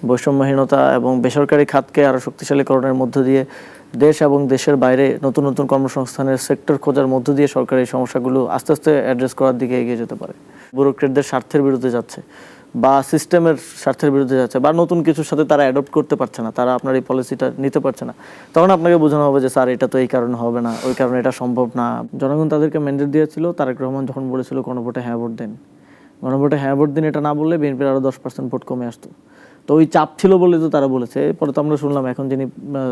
বৈষম্যহীনতা এবং বেসরকারি খাতকে আরও শক্তিশালীকরণের মধ্য দিয়ে দেশ এবং দেশের বাইরে নতুন নতুন কর্মসংস্থানের সেক্টর খোঁজার মধ্য দিয়ে সরকার এই সমস্যাগুলো আস্তে আস্তে অ্যাড্রেস করার দিকে এগিয়ে যেতে পারে। ব্যুরোক্রেটদের স্বার্থের বিরুদ্ধে যাচ্ছে বা সিস্টেমের স্বার্থের বিরুদ্ধে যাচ্ছে বা নতুন কিছুর সাথে তারা অ্যাডপ্ট করতে পারছে না, তারা আপনার এই পলিসিটা নিতে পারছে না, তখন আপনাকে বোঝানো হবে যে স্যার এটা তো এই কারণে হবে না, ওই কারণে এটা সম্ভব না। জনগণ তাদেরকে ম্যান্ডেট দিয়েছিল, তারেক রহমান যখন বলেছিল গণভোটে হ্যাঁ ভোট দেন, গণভোটে হ্যাঁ ভোট দিন এটা না বললে বিএনপির আরও 10% ভোট কমে আসতো। তো ওই চাপ ছিল বলে তো তারা বলেছে। পরে তো আমরা শুনলাম এখন যিনি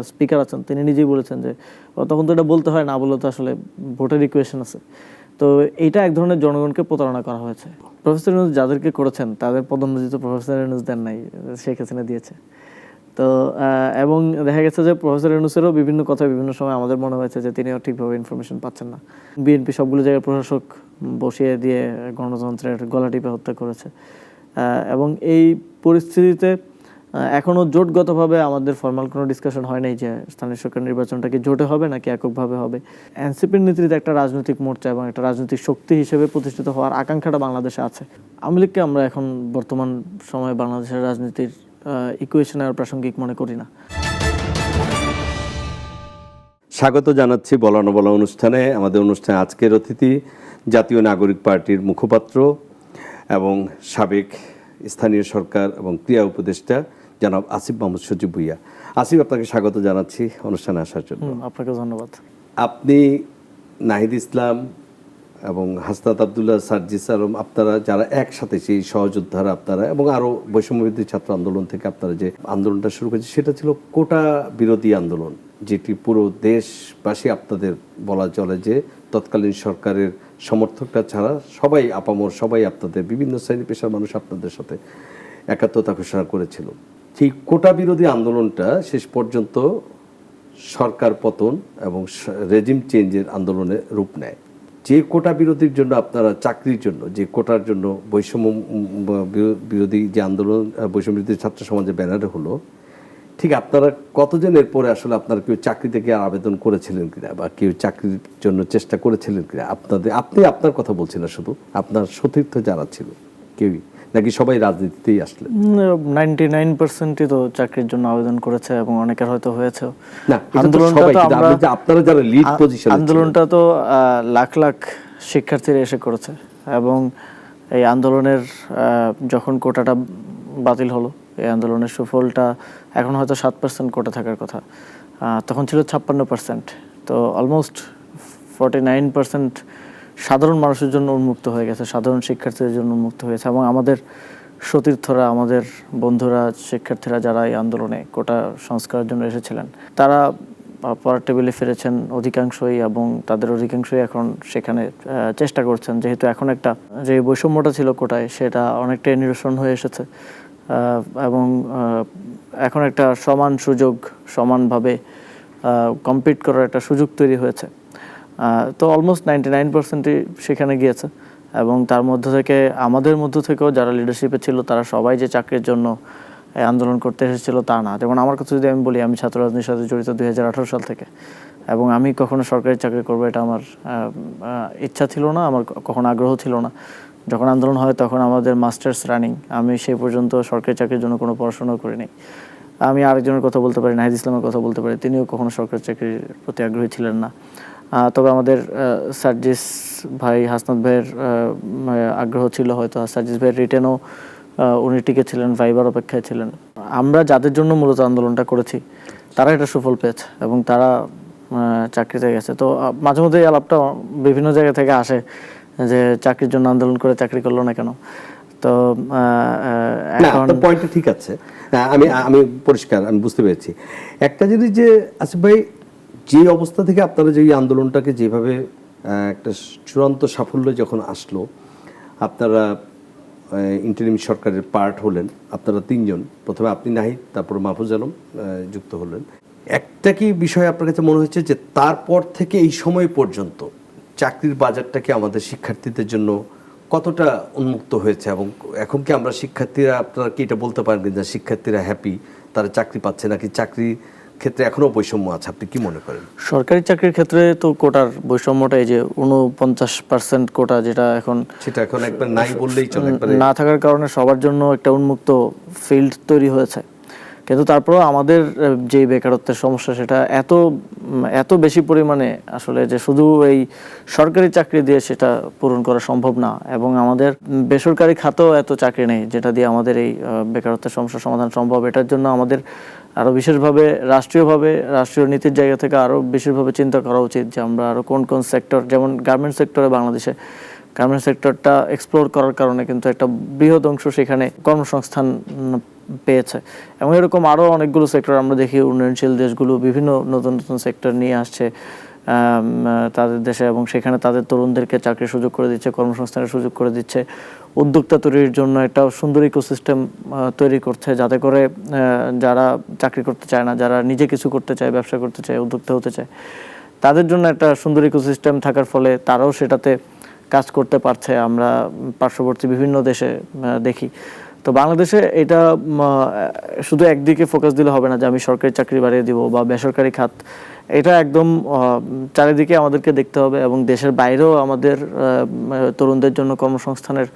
স্পিকার আছেন তিনি নিজেই বলেছেন যে তখন তো এটা বলতে হয়, না বললে তো আসলে ভোটের ইকুয়েশন আছে। তো এইটা এক ধরনের জনগণকে প্রতারণা করা হয়েছে। প্রফেসর ইউনূস যাদেরকে করেছেন তাদের পদোন্নতি তো প্রফেসর ইউনূস দেন নাই, শেখ হাসিনা দিয়েছে। তো এবং দেখা গেছে যে প্রফেসর ইউনূসেরও বিভিন্ন কথা বিভিন্ন সময় আমাদের মনে হয়েছে যে তিনিও ঠিকভাবে ইনফরমেশন পাচ্ছেন না। বিএনপি সবগুলো জায়গায় প্রশাসক বসিয়ে দিয়ে গণতন্ত্রের গলা টিপে হত্যা করেছে। এবং এই পরিস্থিতিতে এখনও জোটগতভাবে আমাদের ফর্মাল কোনো ডিসকাশন হয় নাই যে স্থানীয় সরকার নির্বাচনটা কি জোটে হবে নাকি এককভাবে হবে। এনসিপির নেতৃত্বে একটা রাজনৈতিক মোর্চা এবং একটা রাজনৈতিক শক্তি হিসেবে প্রতিষ্ঠিত হওয়ার আকাঙ্ক্ষাটা বাংলাদেশে আছে। আওয়ামী লীগকে আমরা এখন বর্তমান সময়ে বাংলাদেশের রাজনীতির ইকুয়েশনে আর প্রাসঙ্গিক মনে করি না। স্বাগত জানাচ্ছি বলা না বলা অনুষ্ঠানে। আমাদের অনুষ্ঠানে আজকের অতিথি জাতীয় নাগরিক পার্টির মুখপাত্র এবং সাবেক স্থানীয় সরকার এবং ক্রীড়া উপদেষ্টা জনাব আসিফ মাহমুদ সজীব ভুঁইয়া। আসিফ, আপনাকে স্বাগত জানাচ্ছি অনুষ্ঠানে আসার জন্য। আপনাকে ধন্যবাদ। আপনি নাহিদ ইসলাম এবং হাসনাত আবদুল্লাহ, সার্জিস আলম, আপনারা যারা একসাথে সেই সহযোদ্ধারা আপনারা এবং আরও বৈষম্যবিরোধী ছাত্র আন্দোলন থেকে আপনারা যে আন্দোলনটা শুরু করেছে সেটা ছিল কোটা বিরোধী আন্দোলন, যেটি পুরো দেশবাসী আপনাদের বলা চলে যে তৎকালীন সরকারের সমর্থকরা ছাড়া সবাই আপামর সবাই আপনাদের বিভিন্ন শ্রেণী পেশার মানুষ আপনাদের সাথে একাত্মতা ঘোষণা করেছিল। সেই কোটা বিরোধী আন্দোলনটা শেষ পর্যন্ত সরকার পতন এবং রেজিম চেঞ্জের আন্দোলনে রূপ নেয়। যে কোটা বিরোধীর জন্য আপনারা চাকরির জন্য যে কোটার জন্য বৈষম্য বিরোধী যে আন্দোলন বৈষম্য বিরোধী ছাত্র সমাজের ব্যানারে হলো, ঠিক আপনারা কতজনের পরে আসলে আপনারা কেউ চাকরি থেকে আবেদন করেছিলেন কিনা বা কেউ চাকরির জন্য চেষ্টা করেছিলেন কিনা? আপনি আপনার কথা বলছেন না, শুধু আপনার সতীর্থ যারা ছিল কেউই, নাকি সবাই রাজনীতিতেই আসলেন? 99%ই তো চাকরির জন্য আবেদন করেছে এবং অনেকের হয়তো হয়েছেও। না, আপনারা যারা লিড পজিশনে আন্দোলনটা তো লাখ লাখ শিক্ষার্থীরা এসে করেছে এবং এই আন্দোলনের যখন কোটাটা বাতিল হলো, এই আন্দোলনের সুফলটা এখন হয়তো 7% কোটা থাকার কথা, তখন ছিল 56%। তো অলমোস্ট 49% সাধারণ মানুষের জন্য উন্মুক্ত হয়ে গেছে, সাধারণ শিক্ষার্থীদের জন্য উন্মুক্ত হয়েছে। এবং আমাদের সতীর্থরা, আমাদের বন্ধুরা, শিক্ষার্থীরা যারা এই আন্দোলনে কোটা সংস্কারের জন্য এসেছিলেন তারা পরের টেবিলে ফিরেছেন অধিকাংশই, এবং তাদের অধিকাংশই এখন সেখানে চেষ্টা করছেন, যেহেতু এখন একটা যে বৈষম্যটা ছিল কোটায় সেটা অনেকটাই নিরসন হয়ে এসেছে এবং এখন একটা সমান সুযোগ, সমানভাবে কম্পিট করার একটা সুযোগ তৈরি হয়েছে। তো অলমোস্ট 99%ই সেখানে গিয়েছে এবং তার মধ্য থেকে আমাদের মধ্য থেকেও যারা লিডারশিপে ছিল তারা সবাই যে চাকরির জন্য আন্দোলন করতে এসেছিল তা না। যেমন আমার কথা যদি আমি বলি, আমি ছাত্র রাজনীতির সাথে জড়িত 2018 সাল থেকে, এবং আমি কখনো সরকারি চাকরি করবো এটা আমার ইচ্ছা ছিল না, আমার কখনো আগ্রহ ছিল না। যখন আন্দোলন হয় তখন আমাদের মাস্টার্স রানিং, আমি সেই পর্যন্ত সরকারি চাকরির জন্য কোনো পড়াশোনাও করিনি। আমি আরেকজনের কথা বলতে পারি, নাহিদ ইসলামের কথা বলতে পারি, তিনিও কখনো সরকারি চাকরির প্রতি আগ্রহী ছিলেন না। তবে আমাদের সার্জিস ভাই, হাসনাত ভাইয়ের আগ্রহ ছিল হয়তো, সার্জিস ভাইয়ের রিটেনও উনি টিকে ছিলেন, ভাইবার অপেক্ষায় ছিলেন। আমরা যাদের জন্য মূলত আন্দোলনটা করেছি তারা এটা সুফল পেয়েছে এবং তারা চাকরিতে গেছে। তো মাঝে মধ্যে এই আলাপটা বিভিন্ন জায়গা থেকে আসে যে চাকরির জন্য আন্দোলন করে চাকরি করলো না কেন। তো এখন পয়েন্টটা ঠিক আছে, আমি পরিষ্কার, আমি বুঝতে পেরেছি একটা জিনিস যে আসিফ ভাই, যে অবস্থা থেকে আপনারা যে আন্দোলনটাকে যেভাবে একটা চূড়ান্ত সাফল্য যখন আসলো, আপনারা ইন্টারিম সরকারের পার্ট হলেন, আপনারা তিনজন, প্রথমে আপনি নাহিদ, তারপর মাহফুজ আলম যুক্ত হলেন। একটা কি বিষয় আপনার কাছে মনে হচ্ছে যে তারপর থেকে এই সময় পর্যন্ত চাকরির বাজারটাকে আমাদের শিক্ষার্থীদের জন্য কতটা উন্মুক্ত হয়েছে, এবং এখন কি আমরা শিক্ষার্থীরা, আপনারা কি এটা বলতে পারবেন যে শিক্ষার্থীরা হ্যাপি, তারা চাকরি পাচ্ছে, নাকি চাকরির ক্ষেত্রে এখনো বৈষম্য আছে? আপনি কি মনে করেন? সরকারি চাকরির ক্ষেত্রে তো কোটার বৈষম্যটা, এই যে 49% কোটা যেটা এখন, সেটা এখন একবার নাই বললেই চলে, না থাকার কারণে সবার জন্য একটা উন্মুক্ত ফিল্ড তৈরি হয়েছে কিন্তু তারপরেও আমাদের যে বেকারত্বের সমস্যা সেটা এত বেশি পরিমাণে আসলে যে শুধু এই সরকারি চাকরি দিয়ে সেটা পূরণ করা সম্ভব না, এবং আমাদের বেসরকারি খাতেও এত চাকরি নেই যেটা দিয়ে আমাদের এই বেকারত্বের সমস্যার সমাধান সম্ভব। এটার জন্য আমাদের আরও বিশেষভাবে রাষ্ট্রীয় নীতির জায়গা থেকে আরও বিশেষভাবে চিন্তা করা উচিত যে আমরা আরও কোন কোন সেক্টর, যেমন গার্মেন্টস সেক্টরে বাংলাদেশে গার্মেন্টস সেক্টরটা এক্সপ্লোর করার কারণে কিন্তু একটা বৃহৎ অংশ সেখানে কর্মসংস্থান পেয়েছে, এবং এরকম আরও অনেকগুলো সেক্টর আমরা দেখি উন্নয়নশীল দেশগুলো বিভিন্ন নতুন নতুন সেক্টর নিয়ে আসছে তাদের দেশে, এবং সেখানে তাদের তরুণদেরকে চাকরির সুযোগ করে দিচ্ছে, কর্মসংস্থানের সুযোগ করে দিচ্ছে, উদ্যোক্তা তৈরির জন্য একটা সুন্দর ইকোসিস্টেম তৈরি করছে, যাতে করে যারা চাকরি করতে চায় না, যারা নিজে কিছু করতে চায়, ব্যবসা করতে চায়, উদ্যোক্তা হতে চায়, তাদের জন্য একটা সুন্দর ইকোসিস্টেম থাকার ফলে তারাও সেটাতে কাজ করতে পারছে। আমরা পার্শ্ববর্তী বিভিন্ন দেশে দেখি। তো বাংলাদেশে এটা শুধু একদিকে ফোকাস দিলে হবে না যে আমি সরকারি চাকরি বাড়িয়ে দিব বা বেসরকারি খাত, এটা একদম চারিদিকে আমাদেরকে দেখতে হবে, এবং দেশের বাইরেও আমাদের তরুণদের জন্য কর্মসংস্থানের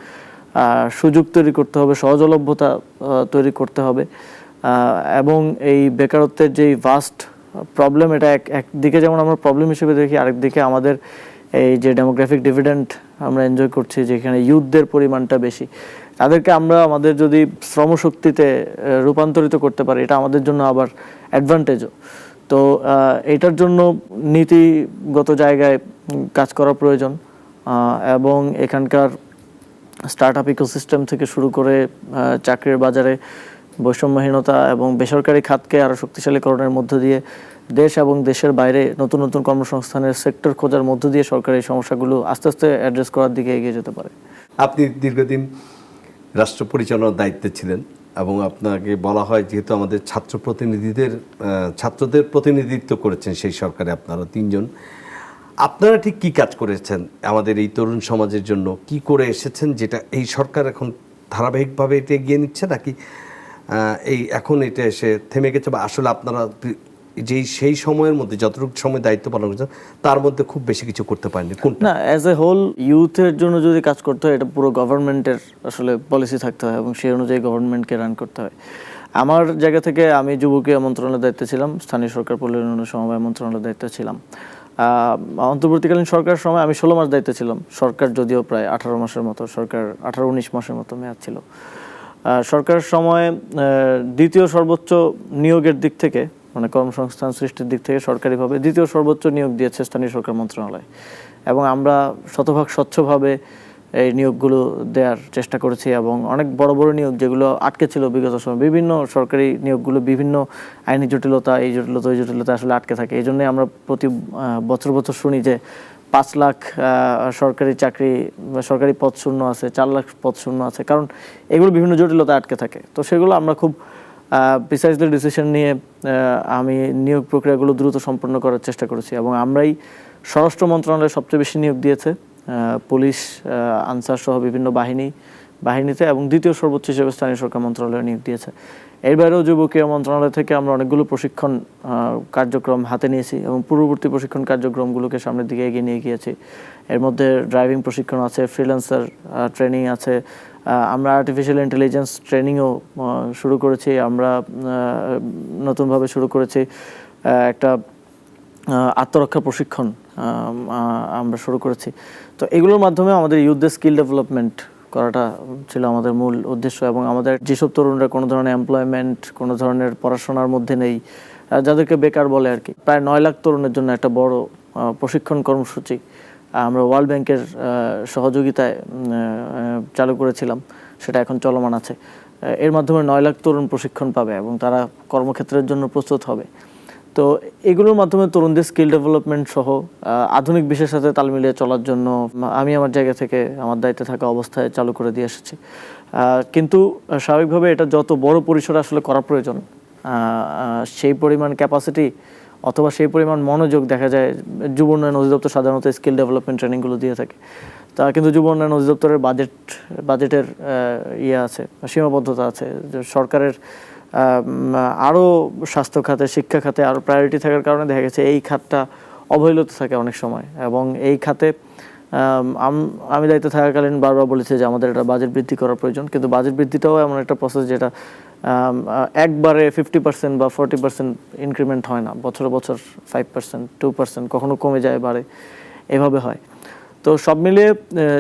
সুযোগ তৈরি করতে হবে, সহজলভ্যতা তৈরি করতে হবে, এবং এই বেকারত্বের যেই ভাস্ট প্রবলেম, এটা একদিকে যেমন আমরা প্রবলেম হিসেবে দেখি, আরেকদিকে আমাদের এই যে ডেমোগ্রাফিক ডিভিডেন্ড আমরা এনজয় করছি, যেখানে ইউথদের পরিমাণটা বেশি, তাদেরকে আমরা আমাদের যদি শ্রমশক্তিতে রূপান্তরিত করতে পারি, এটা আমাদের জন্য আবার অ্যাডভান্টেজও। তো এটার জন্য নীতিগত জায়গায় কাজ করা প্রয়োজন, এবং এখানকার স্টার্ট আপ ইকোসিস্টেম থেকে শুরু করে চাকরির বাজারে বৈষম্যহীনতা এবং বেসরকারি খাতকে আরও শক্তিশালীকরণের মধ্য দিয়ে দেশ এবং দেশের বাইরে নতুন নতুন কর্মসংস্থানের সেক্টর খোঁজার মধ্য দিয়ে সরকার এই সমস্যাগুলো আস্তে আস্তে অ্যাড্রেস করার দিকে এগিয়ে যেতে পারে। আপনি দীর্ঘদিন রাষ্ট্র পরিচালনার দায়িত্বে ছিলেন, এবং আপনাকে বলা হয় যেহেতু আমাদের ছাত্রদের প্রতিনিধিত্ব করেছেন সেই সরকারে আপনারা তিনজন, আপনারা ঠিক কি কাজ করেছেন আমাদের এই তরুণ সমাজের জন্য, কি করে এসেছেন যেটা এই সরকার এখন ধারাবাহিকভাবে এটা এগিয়ে নিচ্ছে, নাকি এখন এটা এসে থেমে গেছে, বা আসলে আপনারা সেই সময়ের মধ্যে যতটুকু সময় দায়িত্ব পালন করেছেন তার মধ্যে খুব বেশি কিছু করতে পারেননি? না, অ্যাজ এ হোল ইউথের জন্য যদি কাজ করতে হয়, এটা পুরো গভর্নমেন্টের আসলে পলিসি থাকতে হয়, এবং সেই অনুযায়ী গভর্নমেন্টকে রান করতে হয়। আমার জায়গা থেকে আমি যুবকীয় মন্ত্রণালয়ের দায়িত্বে ছিলাম, স্থানীয় সরকার পল্লী উন্নয়ন সমবায় মন্ত্রণালয়ের দায়িত্বে ছিলাম। অন্তর্বর্তীকালীন সরকারের সময় আমি 16 মাস দায়িত্বে ছিলাম। সরকার যদিও প্রায় 18 মাসের মতো, সরকার 18-19 মাসের মতো মেয়াদ ছিল। সরকারের সময় দ্বিতীয় সর্বোচ্চ নিয়োগের দিক থেকে, মানে কর্মসংস্থান সৃষ্টির দিক থেকে সরকারিভাবে দ্বিতীয় সর্বোচ্চ নিয়োগ দিয়েছে স্থানীয় সরকার মন্ত্রণালয়, এবং আমরা শতভাগ স্বচ্ছভাবে এই নিয়োগগুলো দেওয়ার চেষ্টা করেছি, এবং অনেক বড় বড় নিয়োগ যেগুলো আটকে ছিল বিগত সময়, বিভিন্ন সরকারি নিয়োগগুলো বিভিন্ন আইনি জটিলতা, এই জটিলতা ওই জটিলতা আসলে আটকে থাকে। এই জন্যই আমরা প্রতি বছর শুনি যে 5 লাখ সরকারি চাকরি, সরকারি পদ শূন্য আছে, 4 লাখ পদ শূন্য আছে, কারণ এগুলো বিভিন্ন জটিলতা আটকে থাকে। তো সেগুলো আমরা খুব প্রিসাইজলি ডিসিশন নিয়ে আমি নিয়োগ প্রক্রিয়াগুলো দ্রুত সম্পন্ন করার চেষ্টা করেছি, এবং আমরাই স্বরাষ্ট্র মন্ত্রণালয় সবচেয়ে বেশি নিয়োগ দিয়েছে, পুলিশ, আনসার সহ বিভিন্ন বাহিনীতে, এবং দ্বিতীয় সর্বোচ্চ হিসেবে স্থানীয় সরকার মন্ত্রণালয় নিয়োগ দিয়েছে। এর বাইরেও যুবকীয় মন্ত্রণালয় থেকে আমরা অনেকগুলো প্রশিক্ষণ কার্যক্রম হাতে নিয়েছি, এবং পূর্ববর্তী প্রশিক্ষণ কার্যক্রমগুলোকে সামনের দিকে এগিয়ে নিয়ে গিয়েছি। এর মধ্যে ড্রাইভিং প্রশিক্ষণ আছে, ফ্রিল্যান্সার ট্রেনিং আছে, আমরা আর্টিফিশিয়াল ইন্টেলিজেন্স ট্রেনিংও শুরু করেছি, আমরা নতুনভাবে শুরু করেছি একটা আত্মরক্ষা প্রশিক্ষণ আমরা শুরু করেছি। তো এগুলোর মাধ্যমে আমাদের ইউথদের স্কিল ডেভেলপমেন্ট করাটা ছিল আমাদের মূল উদ্দেশ্য, এবং আমাদের যেসব তরুণরা কোনো ধরনের এমপ্লয়মেন্ট, কোনো ধরনের পড়াশোনার মধ্যে নেই, যাদেরকে বেকার বলে আর কি, প্রায় 9 লাখ তরুণের জন্য একটা বড় প্রশিক্ষণ কর্মসূচি আমরা ওয়ার্ল্ড ব্যাংকের সহযোগিতায় চালু করেছিলাম, সেটা এখন চলমান আছে। এর মাধ্যমে 9 লাখ তরুণ প্রশিক্ষণ পাবে, এবং তারা কর্মক্ষেত্রের জন্য প্রস্তুত হবে। তো এগুলোর মাধ্যমে তরুণদের স্কিল ডেভেলপমেন্ট সহ আধুনিক বিশ্বের সাথে তাল মিলিয়ে চলার জন্য আমি আমার জায়গা থেকে আমার দায়িত্বে থাকা অবস্থায় চালু করে দিয়ে এসেছি। কিন্তু স্বাভাবিকভাবে এটা যত বড় পরিসরে আসলে করা প্রয়োজন, সেই পরিমাণ ক্যাপাসিটি অথবা সেই পরিমাণ মনোযোগ দেখা যায় যুব উন্নয়ন অধিদপ্তর সাধারণত স্কিল ডেভেলপমেন্ট ট্রেনিংগুলো দিয়ে থাকে। তা কিন্তু যুব উন্নয়ন অধিদপ্তরের বাজেটের আছে, সীমাবদ্ধতা আছে, যে সরকারের আরও স্বাস্থ্য খাতে, শিক্ষা খাতে আরও প্রায়োরিটি থাকার কারণে দেখা গেছে এই খাতটা অবহেলিত থাকে অনেক সময়, এবং এই খাতে আমি দায়িত্বে থাকাকালীন বারবার বলেছি যে আমাদের একটা বাজেট বৃদ্ধি করা প্রয়োজন, কিন্তু বাজেট বৃদ্ধিটাও এমন একটা প্রসেস যেটা একবারে 50% বা 40% ইনক্রিমেন্ট হয় না, বছরে বছর 5% 2% কখনো কমে যায় বাড়ে, এভাবে হয়। তো সব মিলিয়ে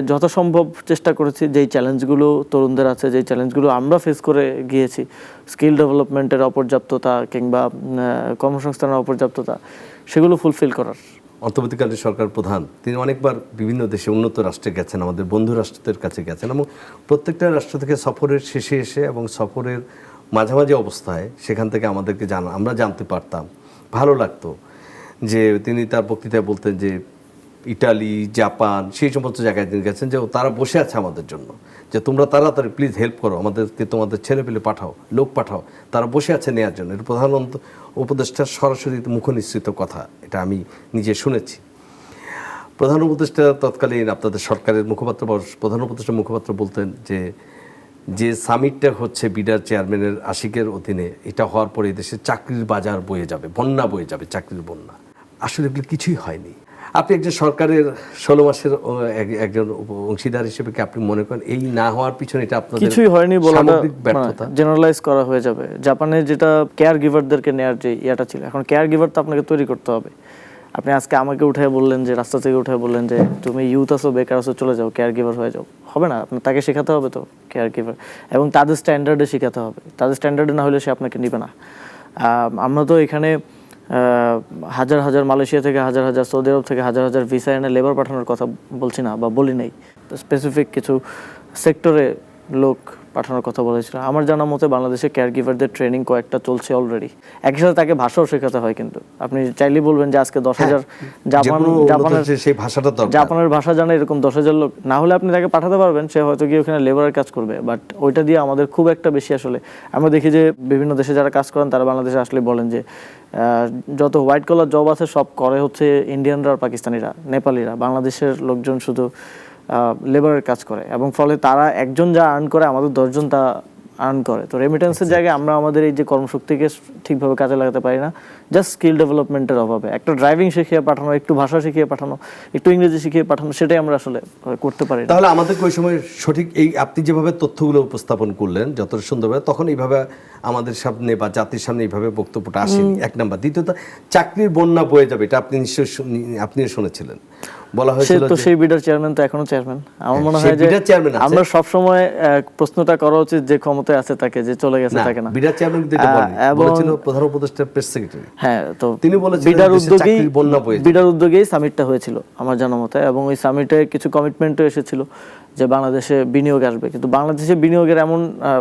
যথাসম্ভব চেষ্টা করেছি, যেই চ্যালেঞ্জগুলো তরুণদের আছে, যেই চ্যালেঞ্জগুলো আমরা ফেস করে গিয়েছি, স্কিল ডেভেলপমেন্টের অপর্যাপ্ততা কিংবা কর্মসংস্থানের অপর্যাপ্ততা, সেগুলো ফুলফিল করার। অন্তর্বর্তীকালীন সরকার প্রধান তিনি অনেকবার বিভিন্ন দেশে উন্নত রাষ্ট্রে গেছেন, আমাদের বন্ধু রাষ্ট্রদের কাছে গেছেন, এবং প্রত্যেকটা রাষ্ট্র থেকে সফরের শেষে এসে এবং সফরের মাঝামাঝি অবস্থায় সেখান থেকে আমাদেরকে আমরা জানতে পারতাম, ভালো লাগতো যে তিনি তার বক্তৃতায় বলতেন যে ইটালি, জাপান, সেই সমস্ত জায়গায় তিনি গেছেন যে তারা বসে আছে আমাদের জন্য, যে তোমরা তাড়াতাড়ি প্লিজ হেল্প করো, আমাদেরকে তোমাদের ছেলে পেলে পাঠাও, লোক পাঠাও, তারা বসে আছে নেওয়ার জন্য। এটা প্রধান উপদেষ্টার সরাসরি মুখনিসৃত কথা, এটা আমি নিজে শুনেছি। প্রধান উপদেষ্টা তৎকালীন আপনাদের সরকারের মুখপাত্র, প্রধান উপদেষ্টা মুখপাত্র বলতেন যে সামিটটা হচ্ছে বিডার চেয়ারম্যানের আশিকের অধীনে, এটা হওয়ার পরে দেশে চাকরির বাজার বয়ে যাবে, বন্যা বয়ে যাবে, চাকরির বন্যা। আসলে এগুলো কিছুই হয়নি। আপনি একজন সরকারের 16 মাসের একজন অংশীদার হিসেবে কি আপনি মনে করেন এই না হওয়ার পিছনে এটা আপনাদের কিছুই হয়নি বলাটা ব্যর্থতা, জেনারেলাইজ করা হয়ে যাবে? জাপানে যেটা কেয়ার গিভারদেরকে নেওয়ার যে ইয়াটা ছিল, এখন কেয়ার গিভার তো আপনাকে তৈরি করতে হবে। আপনি আজকে আমাকে উঠে বললেন, যে রাস্তা থেকে উঠে বললেন যে তুমি ইউথ আছো, বেকার আছো, চলে যাও, কেয়ার গিভার হয়ে যাও, হবে না। আপনার তাকে শেখাতে হবে তো কেয়ার গিভার, এবং তাদের স্ট্যান্ডার্ডে শেখাতে হবে। তাদের স্ট্যান্ডার্ডে না হলে সে আপনাকে নিবে না। আমরা তো এখানে হাজার হাজার মালয়েশিয়া থেকে, হাজার হাজার সৌদি আরব থেকে হাজার হাজার ভিসা এনে লেবার পাঠানোর কথা বলছি না, বা বলি নাই। স্পেসিফিক কিছু সেক্টরে লোক পাঠানোর কথা বলেছিল। আমার জানা মতে বাংলাদেশে কেয়ার গিভারদের ট্রেনিং কয়েকটা চলছে অলরেডি। একই সাথে তাকে ভাষাও শেখাতে হয়, কিন্তু আপনি চাইলেই বলবেন যে আজকে 10,000 জাপানের ভাষা জানে এরকম 10,000 লোক না হলে আপনি তাকে পাঠাতে পারবেন, সে হয়তো গিয়ে ওখানে লেবারের কাজ করবে। বাট ওইটা দিয়ে আমাদের খুব একটা বেশি, আসলে আমরা দেখি যে বিভিন্ন দেশে যারা কাজ করেন তারা বাংলাদেশে আসলে বলেন যে যত হোয়াইট কলার জব আছে সব করে হচ্ছে ইন্ডিয়ানরা আর পাকিস্তানিরা, নেপালিরা। বাংলাদেশের লোকজন শুধু লেবারের কাজ করে, এবং ফলে তারা একজন যা আর্ন করে আমাদের 10 জন তা আর্ন করে। তো রেমিটেন্সের জায়গায় আমরা আমাদের এই যে কর্মশক্তিকে ঠিকভাবে কাজে লাগাতে পারি না, জাস্ট স্কিল ডেভেলপমেন্টের অভাবে। একটা ড্রাইভিং শিখিয়ে পাঠানো, একটু ভাষা শিখিয়ে পাঠানো, একটু ইংরেজি শিখিয়ে পাঠানো, সেটাই আমরা আসলে করতে পারি না। তাহলে আমাদেরকে ওই সময় সঠিক এই আপনি যেভাবে তথ্যগুলো উপস্থাপন করলেন যতটা সুন্দরভাবে, তখন এইভাবে আমাদের সামনে বা জাতির সামনে এইভাবে বক্তব্যটা আসেনি, এক নাম্বার। দ্বিতীয়ত, চাকরির বন্যা বয়ে যাবে, এটা আপনি নিশ্চয়ই আপনিও শুনেছিলেন, বলা হয়েছিল। তো সেই বিডার চেয়ারম্যান তো এখনো চেয়ারম্যান। আমার মনে হয় যে আমরা সব সময় প্রশ্নটা করা উচিত যে ক্ষমতায় আছে তাকে, যে চলে গেছে তাকে না। বিডার চেয়ারম্যান বলেছিল প্রধান উপদেষ্টা প্রেস সেক্রেটারি। হ্যাঁ, তো তিনি বলেছিলেন চাকরির বন্যা বয়ে যাবে। বিডার উদ্যোগেই সামিটটা হয়েছিল আমার জানা মতে, এবং ওই সামিটে কিছু কমিটমেন্টও এসেছিল যে বাংলাদেশে বিনিয়োগ আসবে। কিন্তু বাংলাদেশে বিনিয়োগের এমন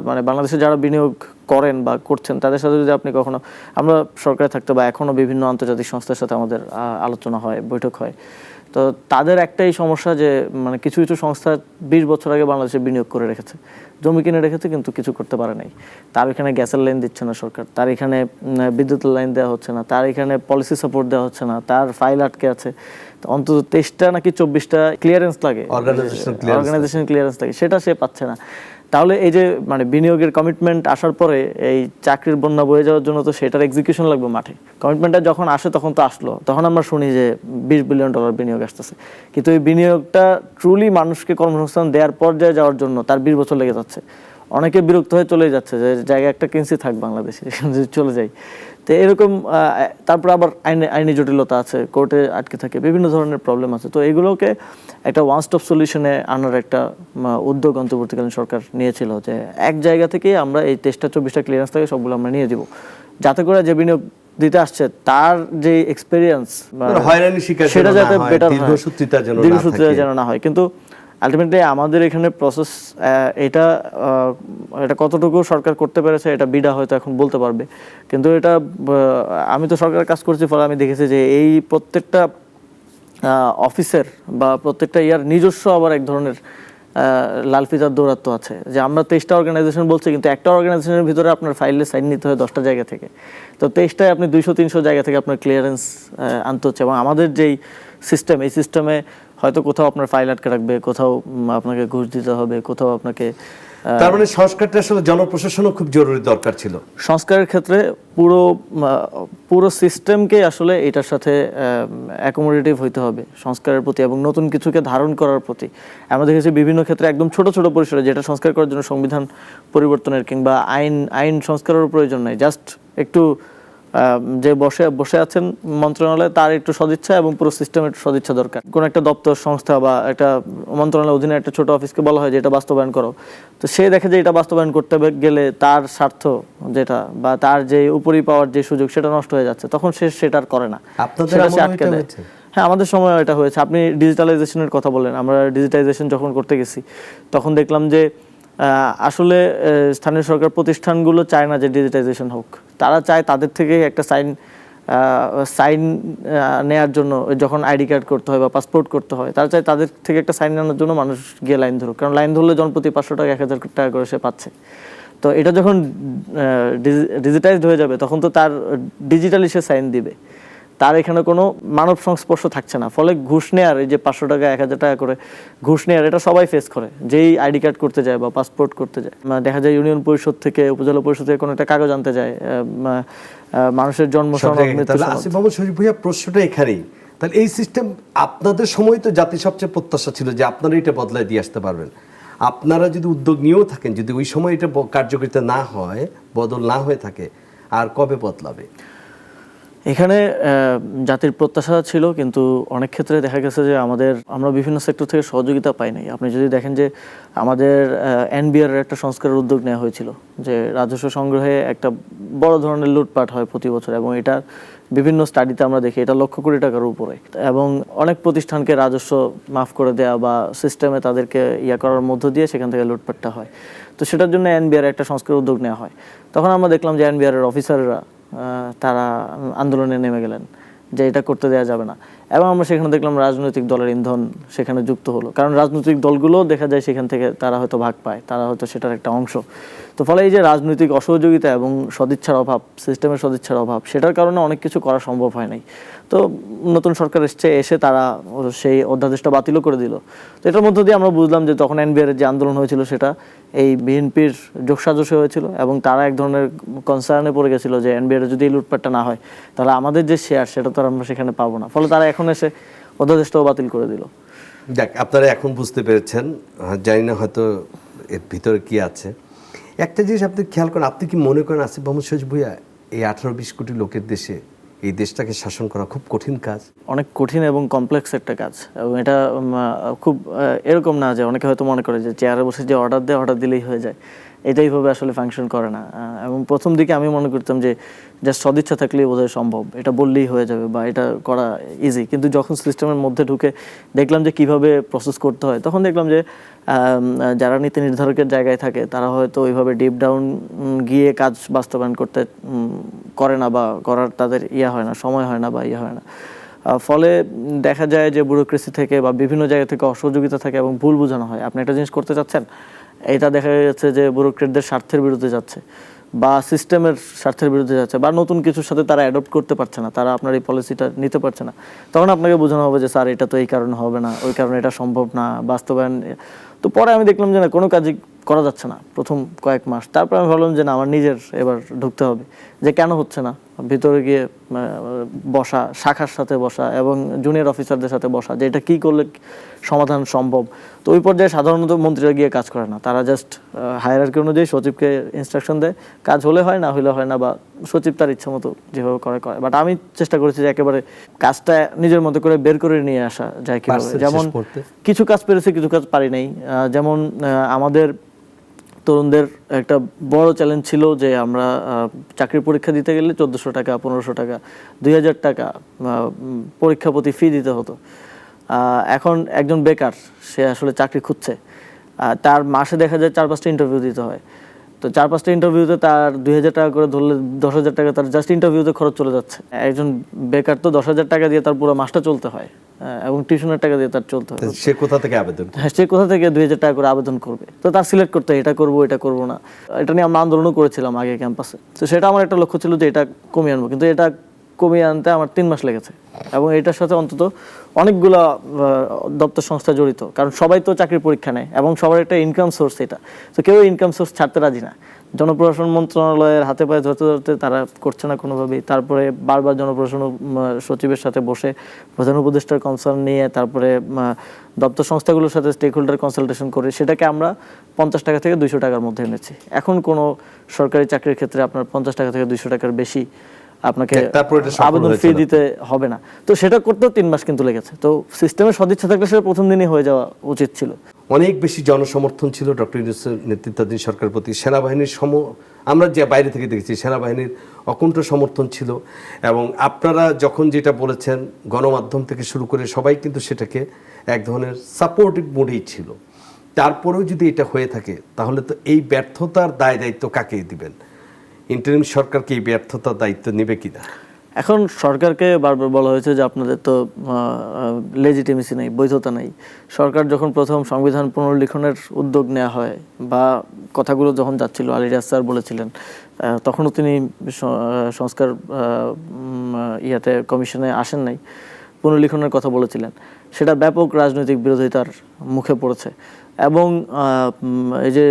মানে বাংলাদেশে যারা বিনিয়োগ করেন বা করছেন তাদের সাথে যদি আপনি কখনো, আমরা সরকারে থাকতে বা এখনো বিভিন্ন আন্তর্জাতিক সংস্থার সাথে আমাদের আলোচনা হয়, বৈঠক হয়, তো তাদের একটাই সমস্যা যে মানে কিছু কিছু সংস্থা 20 বছর আগে বাংলাদেশে বিনিয়োগ করে রেখেছে, জমি কিনে রেখেছে, কিন্তু কিছু করতে পারে নাই। তার এখানে গ্যাসের লাইন দিচ্ছে না সরকার, তার এখানে বিদ্যুতের লাইন দেওয়া হচ্ছে না, তার এখানে পলিসি সাপোর্ট দেওয়া হচ্ছে না, তার ফাইল আটকে আছে। অন্তত 23টা নাকি 24টা ক্লিয়ারেন্স লাগে, অর্গানাইজেশন ক্লিয়ারেন্স লাগে, সেটা সে পাচ্ছে না। তাহলে এই যে মানে বিনিয়োগের কমিটমেন্ট আসার পরে এই চাকরির বন্যা বয়ে যাওয়ার জন্য তো সেটার এক্সিকিউশন লাগবে মাঠে। কমিটমেন্টটা যখন আসে তখন তো আসলো, তখন আমরা শুনি যে $20 বিলিয়ন বিনিয়োগ আসতেছে, কিন্তু এই বিনিয়োগটা ট্রুলি মানুষকে কর্মসংস্থান দেওয়ার পর্যায়ে যাওয়ার জন্য তার 20 বছর লেগে যাচ্ছে। অনেকে বিরক্ত হয়ে চলে যাচ্ছে যে জায়গা একটা কিনছি থাক বাংলাদেশে, যদি চলে যাই। তো এরকম তারপর আবার আইনি জটিলতা আছে, কোর্টে আটকে থাকে, বিভিন্ন ধরনের প্রবলেম আছে। তো এগুলোকে একটা ওয়ান স্টপ সলিউশনে আনার একটা উদ্যোগ অন্তর্বর্তীকালীন সরকার নিয়েছিল, যে এক জায়গা থেকেই আমরা এই 23টা 24টা ক্লিয়ারেন্স থাকে সবগুলো আমরা নিয়ে দিব, যাতে করে যে বিনিয়োগ দিতে আসছে তার যে এক্সপেরিয়েন্স সেটা যাতে বেটার হয়, দীর্ঘসূত্রিতা যেন না হয়। কিন্তু আলটিমেটলি আমাদের এখানে প্রসেস এটা কতটুকু সরকার করতে পেরেছে এটা বিডা হয়তো এখন বলতে পারবে, কিন্তু এটা আমি তো সরকারের কাজ করছি, ফলে আমি দেখেছি যে এই প্রত্যেকটা অফিসের বা প্রত্যেকটা ইয়ার নিজস্ব আবার এক ধরনের লাল ফিতার দৌরাত্ম আছে, যে আমরা 23টা অর্গানাইজেশন বলছি, কিন্তু একটা অর্গানাইজেশনের ভিতরে আপনার ফাইলে সাইন নিতে হয় 10টা জায়গা থেকে। তো 23টায় আপনি 200-300 জায়গা থেকে আপনার ক্লিয়ারেন্স আনতে হচ্ছে, এবং আমাদের যেই সিস্টেম, এই সিস্টেমে হয়তো কোথাও আপনার ফাইল আটকে রাখবে, কোথাও আপনাকে ঘুষ দিতে হবে, কোথাও আপনাকে তার মানে সংস্কারটা আসলে জনপ্রশাসনও খুব জরুরি দরকার ছিল। সংস্কারের ক্ষেত্রে পুরো সিস্টেমকে আসলে এটার সাথে অ্যাকোমোডেটিভ হইতে হবে সংস্কারের প্রতি এবং নতুন কিছুকে ধারণ করার প্রতি। আমরা দেখেছি বিভিন্ন ক্ষেত্রে একদম ছোট ছোট পরিসরে যেটা সংস্কার করার জন্য সংবিধান পরিবর্তনের কিংবা আইন সংস্কারেরও প্রয়োজন নাই, জাস্ট একটু যে বসে আছেন মন্ত্রণালয়ে তার একটু সদিচ্ছা এবং পুরো সিস্টেমের একটু সদিচ্ছা দরকার। কোনো একটা দপ্তর সংস্থা বা একটা মন্ত্রণালয়ের অধীনে একটা ছোট অফিসকে বলা হয় যে এটা বাস্তবায়ন করো, তো সে দেখে যে এটা বাস্তবায়ন করতে গেলে তার স্বার্থ যেটা বা তার যে উপরি পাওয়ার যে সুযোগ সেটা নষ্ট হয়ে যাচ্ছে, তখন সে সেটা আর করে না, আপনাদের সেটা সে আমলেও আটকে এটা দেয়। হয়েছে? হ্যাঁ, আমাদের সময় এটা হয়েছে। আপনি ডিজিটালাইজেশনের কথা বললেন, আমরা ডিজিটালাইজেশন যখন করতে গেছি তখন দেখলাম যে আসলে স্থানীয় সরকার প্রতিষ্ঠানগুলো চায় না যে ডিজিটাইজেশন হোক, তারা চায় তাদের থেকে একটা সাইন নেয়ার জন্য যখন আইডি কার্ড করতে হয় বা পাসপোর্ট করতে হয়, তারা চায় তাদের থেকে একটা সাইন নেওয়ার জন্য মানুষ গিয়ে লাইন ধরুক, কারণ লাইন ধরলে জনপ্রতি 500 টাকা 1000 টাকা করে সে পাচ্ছে। তো এটা যখন ডিজিটাইজড হয়ে যাবে তখন তো তার ডিজিটালি সে সাইন দিবে, তার এখানে কোনো মানব সংস্পর্শ থাকছে না। ফলে ঘুষ নেয়ার, এই যে 500 টাকা 1000 টাকা করে ঘুষ নেয়ার, এটা সবাই ফেস করে যেই আইডি কার্ড করতে যায় বা পাসপোর্ট করতে যায়। দেখা যায় ইউনিয়ন পরিষদ থেকে, উপজেলা পরিষদ থেকে কোনো একটা কাগজ আনতে যায়, মানুষের জন্ম সনদ, মৃত্যু সনদ। আসিফ মাহমুদ শরীফ ভাইয়া, প্রশ্নটা এখানেই, তাহলে এই সিস্টেম আপনাদের সময় তো জাতির সবচেয়ে প্রত্যাশা ছিল যে আপনারা এটা বদলায় দিয়ে আসতে পারবেন। আপনারা যদি উদ্যোগ নিয়েও থাকেন, যদি ওই সময় এটা কার্যকরিতা না হয়, বদল না হয়ে থাকে, আর কবে বদলাবে? এখানে জাতির প্রত্যাশা ছিল, কিন্তু অনেক ক্ষেত্রে দেখা গেছে যে আমরা বিভিন্ন সেক্টর থেকে সহযোগিতা পাই নাই। আপনি যদি দেখেন যে আমাদের এনবিআর একটা সংস্কারের উদ্যোগ নেওয়া হয়েছিল, যে রাজস্ব সংগ্রহে একটা বড় ধরনের লুটপাট হয় প্রতি বছর, এবং এটা বিভিন্ন স্টাডিতে আমরা দেখি এটা লক্ষ কোটি টাকার উপরে, এবং অনেক প্রতিষ্ঠানকে রাজস্ব মাফ করে দেওয়া বা সিস্টেমে তাদেরকে করার মধ্য দিয়ে সেখান থেকে লুটপাটটা হয়। তো সেটার জন্য এনবিআর একটা সংস্কারের উদ্যোগ নেওয়া হয়। তখন আমরা দেখলাম যে এনবিআর এর অফিসাররা তারা আন্দোলনে নেমে গেলেন যে এটা করতে দেওয়া যাবে না, এবং আমরা সেখানে দেখলাম রাজনৈতিক দলের ইন্ধন সেখানে যুক্ত হলো, কারণ রাজনৈতিক দলগুলো দেখা যায় সেখান থেকে তারা হয়তো ভাগ পায়, তারা হয়তো সেটার একটা অংশ। তো ফলে এই যে রাজনৈতিক অসহযোগিতা এবং সদিচ্ছার অভাব, সিস্টেমের সদিচ্ছার অভাব, সেটার কারণে অনেক কিছু করা সম্ভব হয় নাই। তো নতুন সরকার এসে তারা সেই অধ্যাদেশটা বাতিলও করে দিল। তো এটার মধ্য দিয়ে আমরা বুঝলাম যে তখন এনবিআর যে আন্দোলন হয়েছিল সেটা এই বিএনপির যোগসাজশে হয়েছিল, এবং তারা এক ধরনের কনসার্নে পড়ে গেছিল যে এনবিআর যদি এই লুটপাটটা না হয় তাহলে আমাদের যে শেয়ার সেটা তো আমরা সেখানে পাবো না। ফলে তারা এখন এসে অধ্যাদেশটাও বাতিল করে দিল। দেখ, আপনারা এখন বুঝতে পেরেছেন, জানি না হয়তো এর ভিতরে কি আছে। একটা জিনিস আপনি খেয়াল করেন, আপনি কি মনে করেন আসিফ মাহমুদ শরীফ ভূঁইয়া, এই 18-20 কোটি লোকের দেশে এই দেশটাকে শাসন করা খুব কঠিন কাজ? অনেক কঠিন এবং কমপ্লেক্স একটা কাজ, এবং এটা খুব এরকম না যে অনেকে হয়তো মনে করে যে চেয়ারে বসে যে অর্ডার দিলেই হয়ে যায়, এটাই ভাবে আসলে ফাংশন করে না। এবং প্রথম দিকে আমি মনে করতাম যে জাস্ট সদিচ্ছা থাকলেই বোধহয় সম্ভব, এটা বললেই হয়ে যাবে বা এটা করা ইজি। কিন্তু যখন সিস্টেমের মধ্যে ঢুকে দেখলাম যে কিভাবে প্রসেস করতে হয়, তখন দেখলাম যে যারা নীতি নির্ধারকের জায়গায় থাকে তারা হয়তো ওইভাবে ডিপ ডাউন গিয়ে কাজ বাস্তবায়ন করে না, বা করার তাদের হয় না, সময় হয় না বা হয় না। ফলে দেখা যায় যে ব্যুরোক্রেসি থেকে বা বিভিন্ন জায়গা থেকে অসহযোগিতা থাকে এবং ভুল বোঝানো হয়। আপনি একটা জিনিস করতে চাচ্ছেন, এটা দেখা যাচ্ছে যে ব্যুরোক্রেটদের স্বার্থের বিরুদ্ধে যাচ্ছে বা সিস্টেমের স্বার্থের বিরুদ্ধে যাচ্ছে, বা নতুন কিছুর সাথে তারা অ্যাডপ্ট করতে পারছে না, তারা আপনার এই পলিসিটা নিতে পারছে না। তখন আপনাকে বোঝানো হবে যে স্যার এটা তো এই কারণে হবে না, ওই কারণে এটা সম্ভব না, বাস্তবায়ন। তো পরে আমি দেখলাম যে না, কোনো কাজই করা যাচ্ছে না প্রথম কয়েক মাস। তারপর আমি ভাবলাম যে না, আমার নিজের এবার ঢুকতে হবে যে কেন হচ্ছে না, ভিতরে গিয়ে বসা, শাখার সাথে বসা এবং জুনিয়র অফিসারদের সাথে বসা, যে এটা কী করলে সমাধান সম্ভব। তো ওই পর্যায়ে সাধারণত মন্ত্রীরা গিয়ে কাজ করে না, তারা জাস্ট হায়ারার্কি অনুযায়ী সচিবকে ইনস্ট্রাকশন দেয়, কাজ হলে হয়, না হলে হয় না, বা সচিব তার ইচ্ছা মতো যেভাবে করে। বাট আমি চেষ্টা করেছি যে একেবারে কাজটা নিজের মতো করে বের করে নিয়ে আসা যায় কীভাবে। যেমন কিছু কাজ পেরেছি, কিছু কাজ পারি নাই। যেমন আমাদের তরুণদের একটা বড় চ্যালেঞ্জ ছিল যে আমরা চাকরির পরীক্ষা দিতে গেলে 1400 টাকা, 1500 টাকা, 2000 টাকা পরীক্ষা প্রতি ফি দিতে হতো। এখন একজন বেকার, সে আসলে চাকরি খুঁজছে, তার মাসে দেখা যায় 4-5টা ইন্টারভিউ দিতে হয়। তো 4-5টা ইন্টারভিউতে তার 2000 টাকা করে ধরলে 10,000 টাকা তার জাস্ট ইন্টারভিউতে খরচ চলে যাচ্ছে। একজন বেকার তো 10,000 টাকা দিয়ে তার পুরো মাসটা চলতে হয়, এবং টিউশনের টাকা দিয়ে তার চলতে হয়। সে কোথা থেকে আবেদন? হ্যাঁ, সে কোথা থেকে 2000 টাকা করে আবেদন করবে? তো তার সিলেক্ট করতে হয়, এটা করবো, এটা করবো না। এটা নিয়ে আমরা আন্দোলনও করেছিলাম আগে ক্যাম্পাসে। তো সেটা আমার একটা লক্ষ্য ছিল যে এটা কমিয়ে আনবো, কিন্তু এটা কমিয়ে আনতে আমার 3 মাস লেগেছে। এবং এটার সাথে অন্তত অনেকগুলা দপ্তর সংস্থা জড়িত, কারণ সবাই তো চাকরির পরীক্ষা নেয় এবং সবার একটা ইনকাম সোর্স এটা। তো কেউ ইনকাম সোর্স ছাড়তে রাজি না। জনপ্রশাসন মন্ত্রণালয়ের হাতে পায়ে ধরতে ধরতে তারা করছে না কোনোভাবেই। তারপরে বারবার জনপ্রশাসন সচিবের সাথে বসে প্রধান উপদেষ্টার কনসার্ন নিয়ে, তারপরে দপ্তর সংস্থাগুলোর সাথে স্টেক হোল্ডার কনসালটেশন করে সেটাকে আমরা 50 টাকা থেকে 200 টাকার মধ্যে এনেছি। এখন কোনো সরকারি চাকরির ক্ষেত্রে আপনার 50 টাকা থেকে 200 টাকার বেশি আপনাকে আবেদন ফি দিতে হবে না। তো সেটা করতেও 3 মাস কিন্তু লেগেছে। তো সিস্টেমের সদিচ্ছা থাকলে সেটা প্রথম দিনই হয়ে যাওয়া উচিত ছিল। অনেক বেশি জনসমর্থন ছিল ডক্টর ইউনূসের নেতৃত্বাধীন সরকারের প্রতি। সেনাবাহিনীর আমরা যে বাইরে থেকে দেখেছি সেনাবাহিনীর অকুণ্ঠ সমর্থন ছিল, এবং আপনারা যখন যেটা বলেছেন গণমাধ্যম থেকে শুরু করে সবাই কিন্তু সেটাকে এক ধরনের সাপোর্টিভ মোডেই ছিল। তারপরেও যদি এটা হয়ে থাকে তাহলে তো এই ব্যর্থতার দায় দায়িত্ব কাকে দিবেন? ইন্টারিম সরকারকে এই ব্যর্থতার দায়িত্ব নেবে কিনা? এখন সরকারকে বারবার বলা হয়েছে যে আপনাদের তো লেজিটিমেসি নেই, বৈধতা নেই। সরকার যখন প্রথম সংবিধান পুনর্লিখনের উদ্যোগ নেওয়া হয় বা কথাগুলো যখন যাচ্ছিল, আলী রিয়াজ স্যার বলেছিলেন, তখনও তিনি সংস্কার কমিশনে আসেন নাই, পুনর্লিখনের কথা বলেছিলেন। সেটা ব্যাপক রাজনৈতিক বিরোধিতার মুখে পড়েছে। এবং এই যে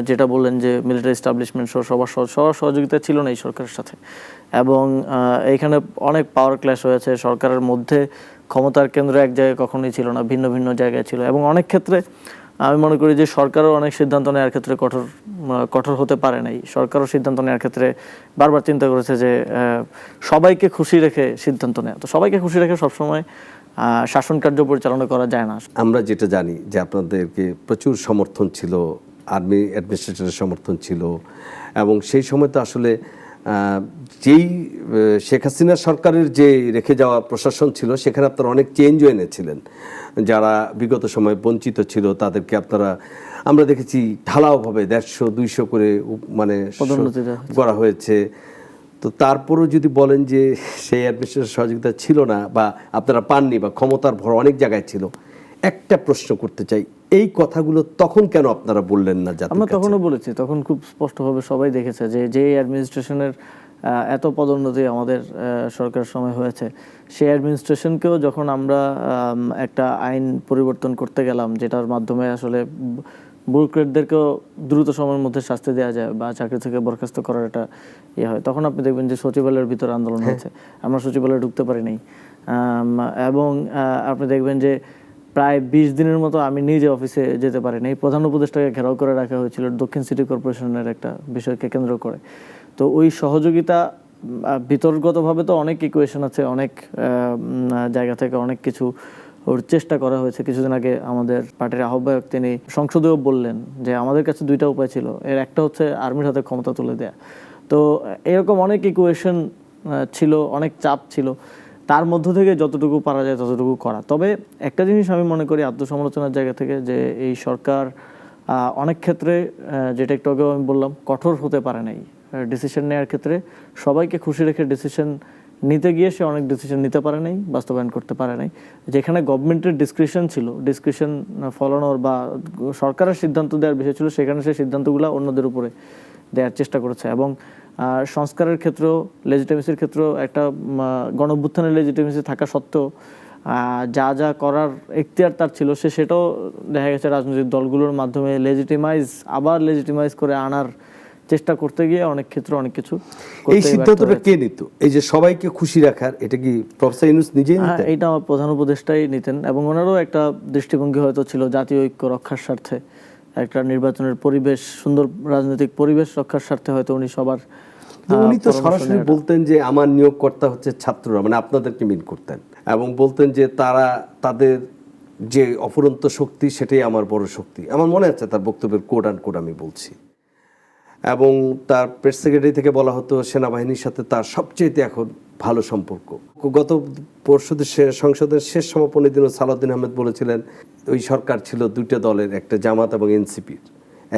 যেটা বললেন যে মিলিটারি এস্টাবলিশমেন্ট সবার সহযোগিতা ছিল না এই সরকারের সাথে, এবং এইখানে অনেক পাওয়ার ক্ল্যাশ হয়েছে। সরকারের মধ্যে ক্ষমতার কেন্দ্র এক জায়গায় কখনোই ছিল না, ভিন্ন ভিন্ন জায়গায় ছিল। এবং অনেক ক্ষেত্রে আমি মনে করি যে সরকারও অনেক সিদ্ধান্ত নেওয়ার ক্ষেত্রে কঠোর হতে পারে নাই। সরকারও সিদ্ধান্ত নেওয়ার ক্ষেত্রে বারবার চিন্তা করেছে যে সবাইকে খুশি রেখে সিদ্ধান্ত নেওয়া। তো সবাইকে খুশি রেখে সবসময় শাসন কার্য পরিচালনা করা যায় না। আমরা যেটা জানি যে আপনাদেরকে প্রচুর সমর্থন ছিল, আর্মি অ্যাডমিনিস্ট্রেটরের সমর্থন ছিল, এবং সেই সময় তো আসলে যেই শেখ হাসিনা সরকারের যে রেখে যাওয়া প্রশাসন ছিল সেখানে আপনারা অনেক চেঞ্জও এনেছিলেন। যারা বিগত সময়ে বঞ্চিত ছিল তাদেরকে আপনারা, আমরা দেখেছি ঢালাওভাবে 150-200 করে মানে করা হয়েছে। তো তারপরেও যদি বলেন যে সেই অ্যাডমিনিস্ট্রেশন সহযোগিতা ছিল না বা আপনারা পাননি বা ক্ষমতার ভর অনেক জায়গায় ছিল, একটা প্রশ্ন করতে চাই, এই কথাগুলো তখন কেন আপনারা বললেন না? আমরা তখনও বলেছি, তখন খুব স্পষ্টভাবে সবাই দেখেছে যে অ্যাডমিনিস্ট্রেশনের এত পদোন্নতি আমাদের সরকারের সময় হয়েছে, সেই অ্যাডমিনিস্ট্রেশনকেও যখন আমরা একটা আইন পরিবর্তন করতে গেলাম যেটার মাধ্যমে আসলে ব্যুরোক্রেটদেরকেও দ্রুত সময়ের মধ্যে শাস্তি দেওয়া যায় বা চাকরি থেকে বরখাস্ত করার একটা হয়, তখন আপনি দেখবেন যে সচিবালয়ের ভিতরে আন্দোলন হয়েছে। আমরা সচিবালয়ে ঢুকতে পারি নাই। এবং আপনি দেখবেন যে প্রায় 20 দিনের মতো আমি নিজে অফিসে যেতে পারি নাই। প্রধান উপদেষ্টাকে ঘেরাও করে রাখা হয়েছিল দক্ষিণ সিটি কর্পোরেশনের একটা বিষয়কে কেন্দ্র করে। তো ওই সহযোগিতা বিতর্কগতভাবে তো অনেক ইকুয়েশন আছে, অনেক জায়গা থেকে অনেক কিছু ওর চেষ্টা করা হয়েছে। কিছুদিন আগে আমাদের পার্টির আহ্বায়ক তিনি সংসদেও বললেন যে আমাদের কাছে 2টা উপায় ছিল, এর একটা হচ্ছে আর্মির হাতে ক্ষমতা তুলে দেয়া। তো এরকম অনেক ইকুয়েশন ছিল, অনেক চাপ ছিল, তার মধ্য থেকে যতটুকু পারা যায় ততটুকু করা। তবে একটা জিনিস আমি মনে করি আত্মসমালোচনার জায়গা থেকে, যে এই সরকার অনেক ক্ষেত্রে, যেটা একটু আগেও আমি বললাম, কঠোর হতে পারে নাই ডিসিশন নেওয়ার ক্ষেত্রে। সবাইকে খুশি রেখে ডিসিশন নিতে গিয়ে সে অনেক ডিসিশন নিতে পারে নাই, বাস্তবায়ন করতে পারে নাই। যেখানে গভর্নমেন্টের ডিসক্রিপশন ছিল, ডিসক্রিপশন ফলানোর বা সরকারের সিদ্ধান্ত দেওয়ার বিষয় ছিল, সেখানে সেই সিদ্ধান্তগুলো অন্যদের উপরে দেওয়ার চেষ্টা করেছে। এবং সংস্কারের ক্ষেত্রেও, লেজিটিমেসির ক্ষেত্রেও একটা গণঅভ্যুত্থানের লেজিটিমেসি থাকা সত্ত্বেও যা যা করার এখতিয়ার তার ছিল, সেটাও দেখা গেছে রাজনৈতিক দলগুলোর মাধ্যমে লেজিটিমাইজ করে আনার চেষ্টা করতে গিয়ে অনেক ক্ষেত্রে অনেক কিছু। এই সিদ্ধান্তটা কে নিত, এই যে সবাইকে খুশি রাখার? এটা কি প্রফেসর ইউনূস নিজেই নিতেন? এটা আমার প্রধান উপদেষ্টাই নিতেন, এবং ওনারও একটা দৃষ্টিভঙ্গি হয়তো ছিল জাতীয় ঐক্য রক্ষার স্বার্থে, একটা নির্বাচনের পরিবেশ, সুন্দর রাজনৈতিক পরিবেশ রক্ষার স্বার্থে হয়তো উনি সবার। উনি তো সরাসরি বলতেন যে আমার নিয়োগকর্তা হচ্ছে ছাত্ররা, মানে আপনাদেরকে মিন করতেন, এবং বলতেন যে তাদের যে অফুরন্ত শক্তি সেটাই আমার বড় শক্তি। আমার মনে আছে তার বক্তব্যের কোড অ্যান্ড কোড আমি বলছি। এবং তার প্রেস সেক্রেটারি থেকে বলা হতো সেনাবাহিনীর সাথে তার সবচেয়ে এখন ভালো সম্পর্ক। গত পরশুদের সংসদের শেষ সমাপনী দিনও সালাউদ্দিন আহমেদ বলেছিলেন ওই সরকার ছিল 2টা দলের, একটা জামাত এবং এনসিপির,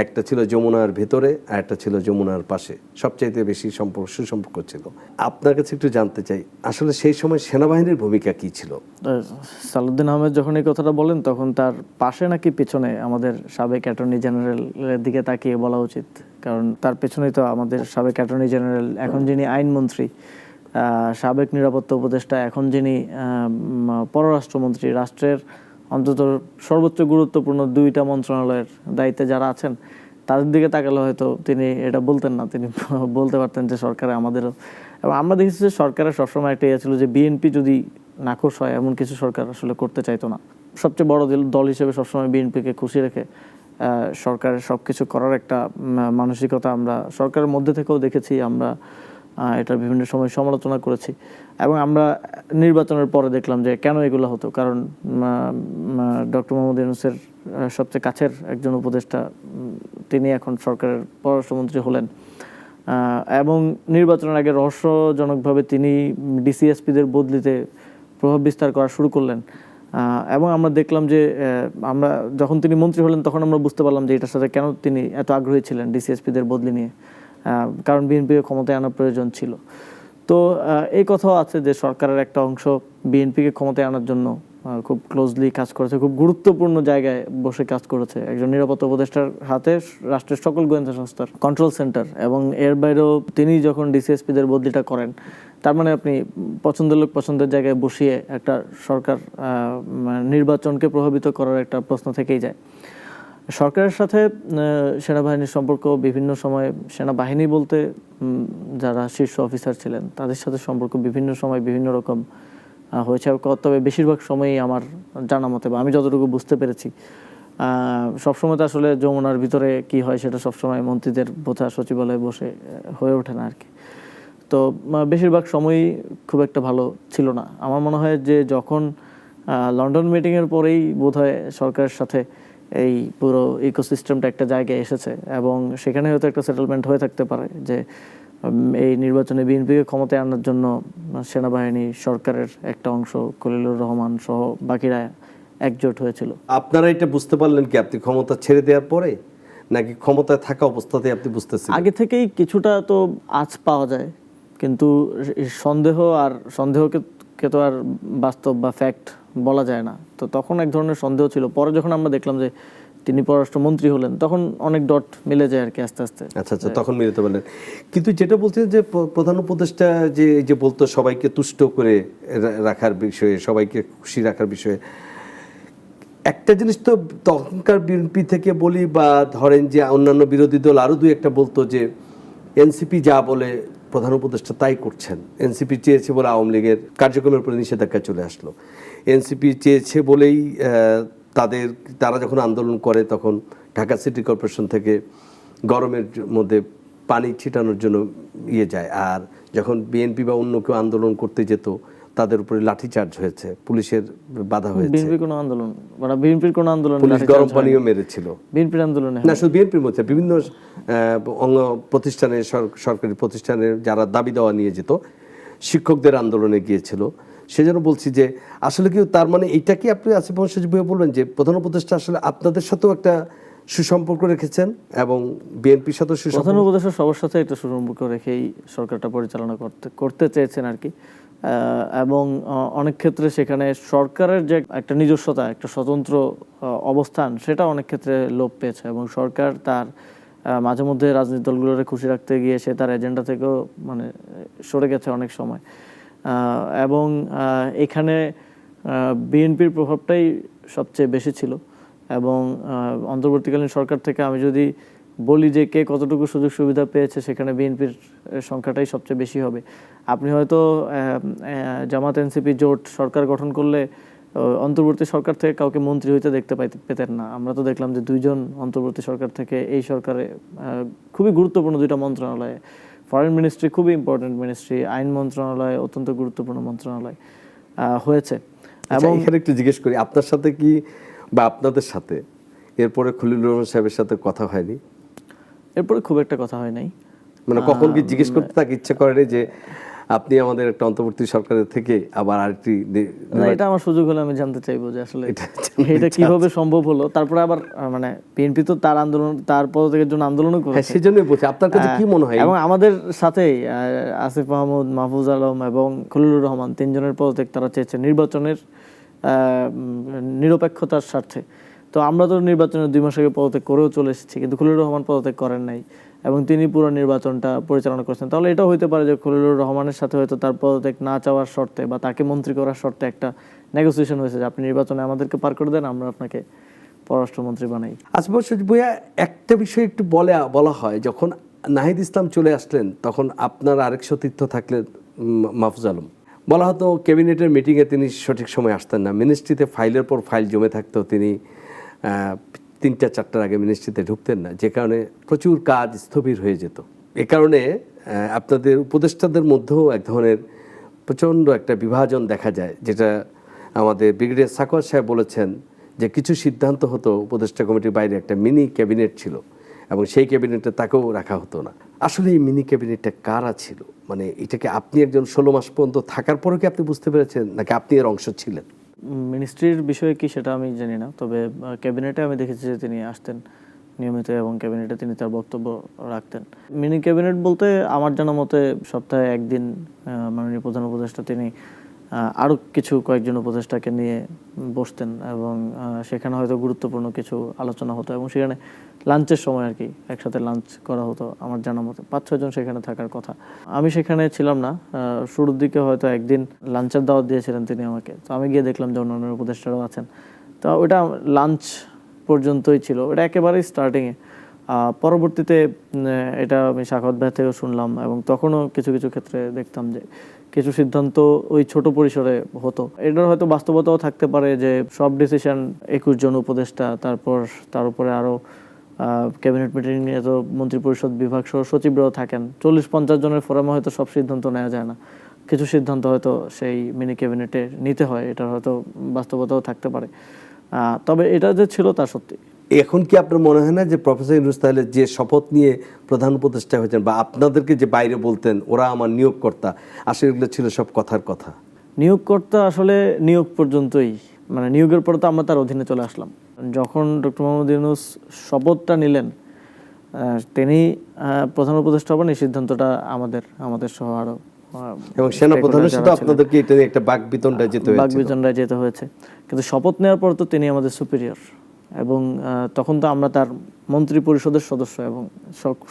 একটা ছিল যমুনার ভেতরে আর একটা ছিল যমুনার পাশে, সবচাইতে বেশি সুসম্পর্ক ছিল। আপনার কাছে একটু জানতে চাই আসলে সেই সময় সেনাবাহিনীর ভূমিকা কি ছিল? সালাউদ্দিন আহমেদ যখন এই কথাটা বলেন তখন তার পাশে নাকি পেছনে আমাদের সাবেক অ্যাটর্নি জেনারেলের দিকে তাকিয়ে বলা উচিত, কারণ তার পেছনেই তো আমাদের সাবেক অ্যাটর্নি জেনারেল, এখন যিনি আইনমন্ত্রী, সাবেক নিরাপত্তা উপদেষ্টা, এখন যিনি পররাষ্ট্রমন্ত্রী, রাষ্ট্রের অন্তত সর্বোচ্চ গুরুত্বপূর্ণ 2টা মন্ত্রণালয়ের দায়িত্বে যারা আছেন, তাদের দিকে তাকালে হয়তো তিনি এটা বলতেন না, তিনি বলতে পারতেন যে সরকারে আমাদেরও। এবং আমরা দেখেছি যে সরকারের সবসময় একটা ইয়ে ছিল যে বিএনপি যদি নাখোশ হয় এমন কিছু সরকার আসলে করতে চাইতো না। সবচেয়ে বড় দল হিসেবে সবসময় বিএনপিকে খুশি রেখে সরকারের সব কিছু করার একটা মানসিকতা আমরা সরকারের মধ্যে থেকেও দেখেছি। আমরা এটার বিভিন্ন সময় সমালোচনা করেছি এবং আমরা নির্বাচনের পরে দেখলাম যে কেন এগুলো হতো। কারণ ডক্টর মোহাম্মদ ইউনূসের সবচেয়ে কাছের একজন উপদেষ্টা, তিনি এখন সরকারের পররাষ্ট্রমন্ত্রী হলেন এবং নির্বাচনের আগে রহস্যজনকভাবে তিনি ডিসিএসপিদের বদলিতে প্রভাব বিস্তার করা শুরু করলেন। এবং আমরা দেখলাম যে আমরা যখন তিনি মন্ত্রী হলেন তখন আমরা বুঝতে পারলাম যে এটার সাথে কেন তিনি এত আগ্রহী ছিলেন ডিসিএসপিদের বদলি নিয়ে, কারণ বিএনপি ক্ষমতায় আনার প্রয়োজন ছিল। তো এই কথাও আছে যে সরকারের একটা অংশ বিএনপিকে ক্ষমতায় আনার জন্য খুব ক্লোজলি কাজ করেছে, খুব গুরুত্বপূর্ণ জায়গায় বসে কাজ করেছে। একজন নিরাপত্তা উপদেষ্টার হাতে রাষ্ট্রের সকল গোয়েন্দা সংস্থার কন্ট্রোল সেন্টার, এবং এর বাইরেও তিনি যখন ডিসিএসপিদের বদলিটা করেন, তার মানে আপনি পছন্দের লোক পছন্দের জায়গায় বসিয়ে একটা সরকার নির্বাচনকে প্রভাবিত করার একটা প্রশ্ন থেকেই যায়। সরকারের সাথে সেনাবাহিনীর সম্পর্ক বিভিন্ন সময়, সেনাবাহিনী বলতে যারা শীর্ষ অফিসার ছিলেন তাদের সাথে সম্পর্ক বিভিন্ন সময় বিভিন্ন রকম হয়েছে। তবে বেশিরভাগ সময়ই আমার জানা মতে বা আমি যতটুকু বুঝতে পেরেছি, সবসময় তো আসলে যমুনার ভিতরে কি হয় সেটা সবসময় মন্ত্রীদের বোঝা সচিবালয়ে বসে হয়ে ওঠে না আর কি। তো বেশিরভাগ সময়ই খুব একটা ভালো ছিল না। আমার মনে হয় যে যখন লন্ডন মিটিংয়ের পরেই বোধহয় সরকারের সাথে এই পুরো ইকোসিস্টেমটা একটা জায়গায় এসেছে এবং সেখানে হয়তো একটা সেটেলমেন্ট হয়ে থাকতে পারে যে এই নির্বাচনে বিএনপিকে ক্ষমতায় আনার জন্য সেনাবাহিনী, সরকারের একটা অংশ, খলিলুর রহমান সহ বাকিরা একজোট হয়েছিল। আপনারা এটা বুঝতে পারলেন কি আপনি ক্ষমতা ছেড়ে দেওয়ার পরে, নাকি ক্ষমতায় থাকা অবস্থাতেই আপনি বুঝতেছিলেন? আগে থেকেই কিছুটা তো আঁচ পাওয়া যায়, কিন্তু সন্দেহকে তো আর বাস্তব বা ফ্যাক্ট বলা যায় না। তো তখন এক ধরনের সন্দেহ ছিল। পরে যখন আমরা দেখলাম যে তিনি পররাষ্ট্রমন্ত্রী হলেন তখন অনেক ডট মিলে যায় আর কি আস্তে আস্তে। আচ্ছা, তখন মিলতে পারলেন। কিন্তু যেটা বলছেন যে প্রধান উপদেষ্টা যে বলতো সবাইকে তুষ্ট করে রাখার বিষয়ে, সবাইকে খুশি রাখার বিষয়ে, একটা জিনিস তো তখনকার বিএনপি থেকে বলি বা ধরেন যে অন্যান্য বিরোধী দল আরও দুই একটা বলতো যে এনসিপি যা বলে প্রধান উপদেষ্টা তাই করছেন। এনসিপি চেয়েছে বলে আওয়ামী লীগের কার্যক্রমের উপরে নিষেধাজ্ঞা চলে আসলো। এনসিপি চেয়েছে বলেই তারা যখন আন্দোলন করে তখন ঢাকা সিটি কর্পোরেশন থেকে গরমের মধ্যে পানি ছিটানোর জন্য যায়, আর যখন বিএনপি বা অন্য কেউ আন্দোলন করতে যেত তাদের উপরে লাঠিচার্জ হয়েছে, পুলিশের বাধা হয়েছে। বিএনপির কোনো আন্দোলন পুলিশ গরম পানিও মেরেছিল বিএনপির আন্দোলনে, না শুধু বিএনপির মধ্যে, বিভিন্ন অঙ্গ প্রতিষ্ঠানে, সরকারি প্রতিষ্ঠানে যারা দাবি দেওয়া নিয়ে যেত, শিক্ষকদের আন্দোলনে গিয়েছিল। সেজন্য বলছি যে আসলে কি তার মানে এইটা কি আপনি আসিফ মোহাম্মদ সজীব ভাই বলবেন যে প্রধান উপদেষ্টা আসলে আপনাদের সাথেও একটা সুসম্পর্ক রেখেছেন এবং বিএনপির সাথেও প্রধান উপদেষ্টা সবার সাথে একটা সুসম্পর্ক রেখেই সরকারটা পরিচালনা করতে চেয়েছেন আর কি। এবং অনেক ক্ষেত্রে সেখানে সরকারের যে একটা নিজস্বতা, একটা স্বতন্ত্র অবস্থান, সেটা অনেক ক্ষেত্রে লোপ পেয়েছে এবং সরকার তার মাঝে মধ্যে রাজনৈতিক দলগুলোরে খুশি রাখতে গিয়ে সে তার এজেন্ডা থেকেও মানে সরে গেছে অনেক সময়। এবং এখানে বিএনপির প্রভাবটাই সবচেয়ে বেশি ছিল। এবং অন্তর্বর্তীকালীন সরকার থেকে আমি যদি বলি যে কে কতটুকু সুযোগ সুবিধা পেয়েছে, সেখানে বিএনপির সংখ্যাটাই সবচেয়ে বেশি হবে। আপনি হয়তো জামাত এনসিপি জোট সরকার গঠন করলে অন্তর্বর্তী সরকার থেকে কাউকে মন্ত্রী হইতে দেখতে পেতেন না। আমরা তো দেখলাম যে 2জন অন্তর্বর্তী সরকার থেকে এই সরকারে খুবই গুরুত্বপূর্ণ 2টা মন্ত্রণালয়ে, ফরেন মিনিস্ট্রি খুবই ইম্পর্টেন্ট মিনিস্ট্রি, আইন মন্ত্রণালয় অত্যন্ত গুরুত্বপূর্ণ মন্ত্রণালয় হয়েছে। এবং এখানে একটু জিজ্ঞেস করি, আপনার সাথে কি বা আপনাদের সাথে এরপরে খলিলুর রহমান সাহেবের সাথে কথা হয়নি? এরপরে খুব একটা কথা হয় নাই। মানে কখন কি জিজ্ঞেস করতে তাকে ইচ্ছা করেনি যে আপনি আমাদের একটা অন্তর্বর্তী সরকারের থেকে আবার আরেকটি? না, এটা আমার সুযোগ হলে আমি জানতে চাইবো যে আসলে এটা কিভাবে সম্ভব হলো। তারপরে আবার মানে বিএনপি তো তার পদত্যাগের জন্য আন্দোলনও করেছে। সেজন্যই বলছি, আপনার কাছে কি মনে হয়? এবং আমাদের সাথেই আসিফ মাহমুদ, মাহফুজ আলম এবং খলিলুর রহমান 3জনের পদত্যাগ তারা চেয়েছে নির্বাচনের নিরপেক্ষতার স্বার্থে। তো আমরা তো নির্বাচনের 2 মাস আগে পদত্যাগ করেও চলে এসেছি, কিন্তু খলিলুর রহমান পদত্যাগ করেন নাই। এবং তিনি পুরো নির্বাচনটা পরিচালনা করছেন, তাহলে এটাও হইতে পারে যে খলিলুর রহমানের সাথে হয়তো তার পদত্যাগ না চাওয়ার শর্তে বা তাকে মন্ত্রী করার শর্তে একটা নেগোসিয়েশন হয়েছে যে আপনি নির্বাচনে আমাদেরকে পার করে দেন, আমরা আপনাকে পররাষ্ট্রমন্ত্রী বানাই। আসবাব সজীব ভূঁইয়া, একটা বিষয় একটু বলা হয়, যখন নাহিদ ইসলাম চলে আসলেন তখন আপনার আরেক সতীর্থ থাকলেন মাহফুজ আলম। বলা হতো ক্যাবিনেটের মিটিংয়ে তিনি সঠিক সময় আসতেন না, মিনিস্ট্রিতে ফাইলের পর ফাইল জমে থাকতো, তিনি 3টা-4টার আগে মিনিস্ট্রিতে ঢুকতেন না, যে কারণে প্রচুর কাজ স্থবির হয়ে যেত। এ কারণে আপনাদের উপদেষ্টাদের মধ্যেও এক ধরনের প্রচণ্ড একটা বিভাজন দেখা যায়, যেটা আমাদের ব্রিগেডিয়ার সাকোয়ার সাহেব বলেছেন যে কিছু সিদ্ধান্ত হতো উপদেষ্টা কমিটির বাইরে, একটা মিনি ক্যাবিনেট ছিল এবং সেই ক্যাবিনেটে তাকেও রাখা হতো না। আসলে এই মিনি ক্যাবিনেটটা কারা ছিল? মানে এটাকে আপনি একজন 16 মাস পর্যন্ত থাকার পরেও কি আপনি বুঝতে পেরেছেন, নাকি আপনি এর অংশ ছিলেন? মিনিস্ট্রির বিষয়ে কি সেটা আমি জানি না, তবে ক্যাবিনেটে আমি দেখেছি যে তিনি আসতেন নিয়মিত এবং ক্যাবিনেটে তিনি তার বক্তব্য রাখতেন। মিনি ক্যাবিনেট বলতে আমার জানা মতে সপ্তাহে একদিন মাননীয় প্রধান উপদেষ্টা তিনি আরও কয়েকজন উপদেষ্টাকে নিয়ে বসতেন এবং সেখানে হয়তো গুরুত্বপূর্ণ কিছু আলোচনা হতো এবং সেখানে লাঞ্চের সময় আর কি একসাথে লাঞ্চ করা হতো। আমার জানা মতে 5-6 জন সেখানে থাকার কথা। আমি সেখানে ছিলাম না, শুরুর দিকে হয়তো একদিন লাঞ্চের দাওয়াত দিয়েছিলেন তিনি আমাকে, তো আমি গিয়ে দেখলাম যে অন্যান্য উপদেষ্টারাও আছেন। তো ওটা লাঞ্চ পর্যন্তই ছিল, এটা একেবারেই স্টার্টিংয়ে। পরবর্তীতে এটা আমি সাখাওয়াত ভাই থেকেও শুনলাম এবং তখনও কিছু কিছু ক্ষেত্রে দেখতাম যে কিছু সিদ্ধান্ত ওই ছোট পরিসরে হতো। এটার হয়তো বাস্তবতাও থাকতে পারে যে সব ডিসিশন 21 জন উপদেষ্টা, তারপর তার উপরে আরও ক্যাবিনেট মিটিং নিয়ে তো মন্ত্রিপরিষদ বিভাগ সহ সচিবরাও থাকেন, 40-50 জনের ফোরামে হয়তো সব সিদ্ধান্ত নেওয়া যায় না, কিছু সিদ্ধান্ত হয়তো সেই মিনি ক্যাবিনেটে নিতে হয়, এটার হয়তো বাস্তবতাও থাকতে পারে। তবে এটা যে ছিল তা সত্যি। এখন কি আপনার মনে হয় না যে প্রফেসর ইউনূস তাহলে যে শপথ নিয়ে প্রধান উপদেষ্টা হয়েছেন, বা আপনাদেরকে যে বাইরে বলতেন ওরা আমার নিয়োগকর্তা, আসলে এগুলো ছিল সব কথার কথা? নিয়োগকর্তা আসলে নিয়োগ পর্যন্তই, মানে নিয়োগের পর তো আমরা তার অধীনে চলে আসলাম। যখন ডক্টর মোহাম্মদ ইউনূস শপথটা নিলেন, তিনি প্রধান উপদেষ্টা হবেন, এই সিদ্ধান্তটা আমাদের সহ আরো এবং সেনাপ্রধানের সাথে আপনাদেরকে এটা নিয়ে একটা বাকবিতণ্ডায় যেতে হয়েছে। কিন্তু শপথ নেওয়ার পর তো তিনি আমাদের সুপিরিয়র এবং তখন তো আমরা তার মন্ত্রী পরিষদের সদস্য এবং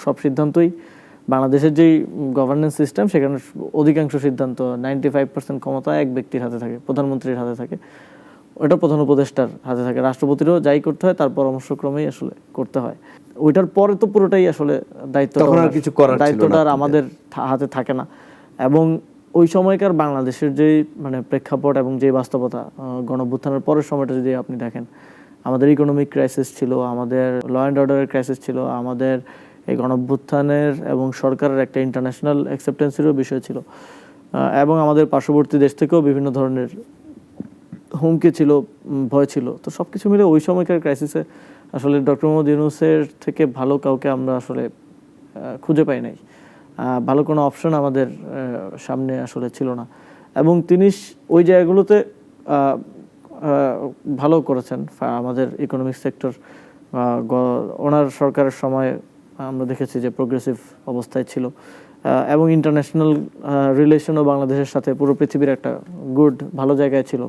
সব সিদ্ধান্তই বাংলাদেশের যেই গভর্নেন্স সিস্টেম, সেখানে অধিকাংশ সিদ্ধান্ত 95% ক্ষমতা এক ব্যক্তির হাতে থাকে, প্রধানমন্ত্রীর হাতে থাকে, ওটা প্রধান উপদেষ্টার হাতে থাকে। রাষ্ট্রপতিরও যাই করতে হয় তার পরামর্শক্রমেই আসলে করতে হয়। ওইটার পরে তো পুরোটাই আসলে দায়িত্বটা আর আমাদের হাতে থাকে না। এবং ওই সময়কার বাংলাদেশের যে মানে প্রেক্ষাপট এবং যে বাস্তবতা, গণঅভ্যুত্থানের পরের সময়টা যদি আপনি দেখেন, আমাদের ইকোনমিক ক্রাইসিস ছিল, আমাদের ল অ্যান্ড অর্ডারের ক্রাইসিস ছিল, আমাদের এই গণঅভ্যুত্থানের এবং সরকারের একটা ইন্টারন্যাশনাল অ্যাকসেপ্টেন্সেরও বিষয় ছিল, এবং আমাদের পার্শ্ববর্তী দেশ থেকেও বিভিন্ন ধরনের হুমকি ছিল, ভয় ছিল। তো সব কিছু মিলে ওই সময়কার ক্রাইসিসে আসলে ডক্টর মোহাম্মদ ইউনূসের থেকে ভালো কাউকে আমরা আসলে খুঁজে পাই নাই। ভালো কোনো অপশন আমাদের সামনে আসলে ছিল না এবং তিনি ওই জায়গাগুলোতে ভালো করেছেন। আমাদের ইকোনমিক সেক্টর ওনার সরকারের সময় আমরা দেখেছি যে প্রোগ্রেসিভ অবস্থায় ছিল এবং ইন্টারন্যাশনাল রিলেশনও বাংলাদেশের সাথে পুরো পৃথিবীর একটা ভালো জায়গায় ছিল।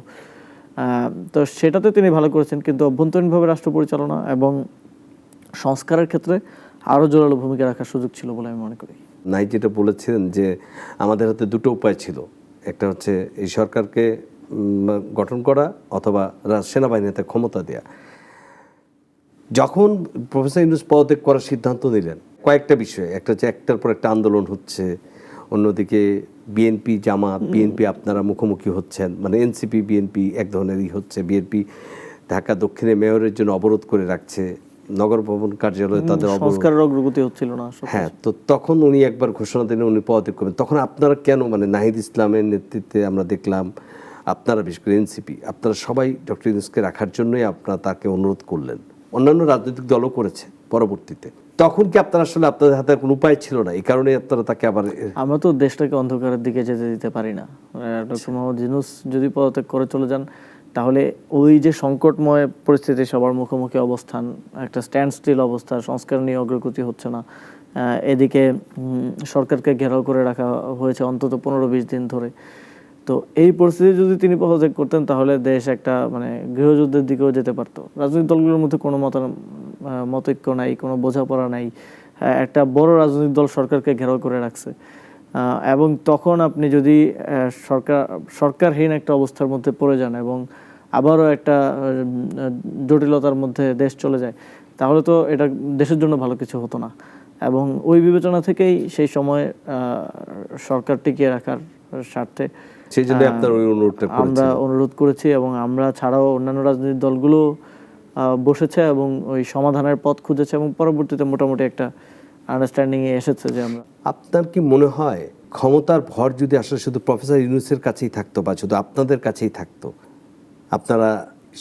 তো সেটাতে তিনি ভালো করেছেন, কিন্তু অভ্যন্তরীণভাবে রাষ্ট্র পরিচালনা এবং সংস্কারের ক্ষেত্রে আরও জোরালো ভূমিকা রাখার সুযোগ ছিল বলে আমি মনে করি। নাই যেটা বলেছিলেন যে আমাদের হাতে দুটো উপায় ছিল, একটা হচ্ছে এই সরকারকে গঠন করা অথবা সেনাবাহিনীতে ক্ষমতা দেয়া। যখন প্রফেসর ইউনূস পদত্যাগ করার সিদ্ধান্ত নিলেন, কয়েকটা বিষয়, একটা হচ্ছে একটার পর একটা আন্দোলন হচ্ছে, অন্যদিকে বিএনপি জামাত, বিএনপি আপনারা মুখোমুখি হচ্ছেন, মানে এনসিপি বিএনপি এক ধরনেরই হচ্ছে। বিএনপি ঢাকা দক্ষিণে মেয়রের জন্য অবরোধ করে রাখছে, নগর ভবন কার্যালয়ে তাদের সংস্কারের অগ্রগতি হচ্ছিল না। হ্যাঁ, তো তখন উনি একবার ঘোষণা দিলেন উনি পদত্যাগ করবেন। তখন আপনারা কেন, মানে নাহিদ ইসলামের নেতৃত্বে আমরা দেখলাম আপনারা, বিশেষ করে এনসিপি, আপনারা সবাই ডক্টর ইউনূসকে রাখার জন্যই আপনারা তাকে অনুরোধ করলেন, অন্যান্য রাজনৈতিক দলও করেছে পরবর্তীতে। তখন কি আপনারা আসলে আপনাদের হাতে কোনো উপায় ছিল না, এই কারণে আপনারা তাকে আবার? আমরা তো দেশটাকে অন্ধকারের দিকে যেতে দিতে পারি না। ডক্টর মোহাম্মদ ইউনূস যদি পদত্যাগ করে চলে যান, তাহলে ওই যে সংকটময় পরিস্থিতি, সবার মুখোমুখি অবস্থান, একটা স্ট্যান্ড স্টিল অবস্থা, সংস্কার নিয়ে অগ্রগতি হচ্ছে না, এদিকে সরকারকে ঘেরাও করে রাখা হয়েছে অন্তত 15-20 দিন ধরে। তো এই পরিস্থিতি যদি তিনি পদত্যাগ করতেন, তাহলে দেশ একটা মানে গৃহযুদ্ধের দিকেও যেতে পারতো। রাজনৈতিক দলগুলোর মধ্যে কোনো মতৈক্য নাই, কোনো বোঝাপড়া নাই, একটা বড় রাজনৈতিক দল সরকারকে ঘেরাও করে রাখছে, এবং তখন আপনি যদি সরকারহীন একটা অবস্থার মধ্যে পড়ে যান এবং আবারও একটা জটিলতার মধ্যে দেশ চলে যায়, তাহলে তো এটা দেশের জন্য ভালো কিছু হতো না। এবং ওই বিবেচনা থেকেই সেই সময় সরকার টিকিয়ে রাখার স্বার্থে সেই জন্য আপনার ওই অনুরোধটা আমরা অনুরোধ করেছি, এবং আমরা ছাড়াও অন্যান্য রাজনৈতিক দলগুলো বসেছে এবং ওই সমাধানের পথ খুঁজেছে, এবং পরবর্তীতে মোটামুটি একটা আন্ডারস্ট্যান্ডিংয়ে এসেছে যে আমরা। আপনার কি মনে হয় ক্ষমতার ভর যদি আসলে শুধু প্রফেসর ইউনূসের কাছেই থাকতো বা শুধু আপনাদের কাছেই থাকতো, আপনারা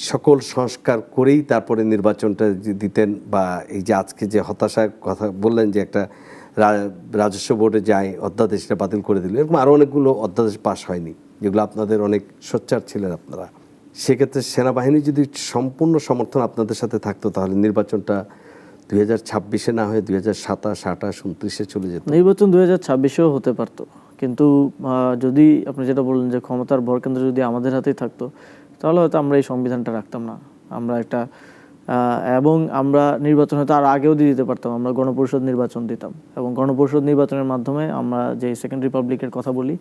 সকল সংস্কার করেই তারপরে নির্বাচনটা দিতেন? বা এই যে আজকে যে হতাশার কথা বললেন যে একটা রাজস্ব বোর্ডে যায় অধ্যাদেশটা বাতিল করে দিল, এরকম আরও অনেকগুলো অধ্যাদেশ পাস হয়নি যেগুলো আপনাদের অনেক সোচ্চার ছিলেন আপনারা, সেক্ষেত্রে সেনাবাহিনী যদি সম্পূর্ণ সমর্থন আপনাদের সাথে থাকতো তাহলে নির্বাচনটা 2026-এ না হয়ে 2027, 28, 29-এ চলে যেত? নির্বাচন 2026-এও হতে পারতো, কিন্তু যদি আপনি যেটা বললেন যে ক্ষমতার ভরকেন্দ্র যদি আমাদের হাতেই থাকতো, তাহলে হয়তো আমরা এই সংবিধানটা রাখতাম না। আমরা একটা এবং আমরা নির্বাচন হয়তো আর আগেও দিয়ে দিতে পারতাম, আমরা গণপরিষদ নির্বাচন দিতাম, এবং গণপরিষদ নির্বাচনের মাধ্যমে আমরা যে সেকেন্ড রিপাবলিকের কথা বলি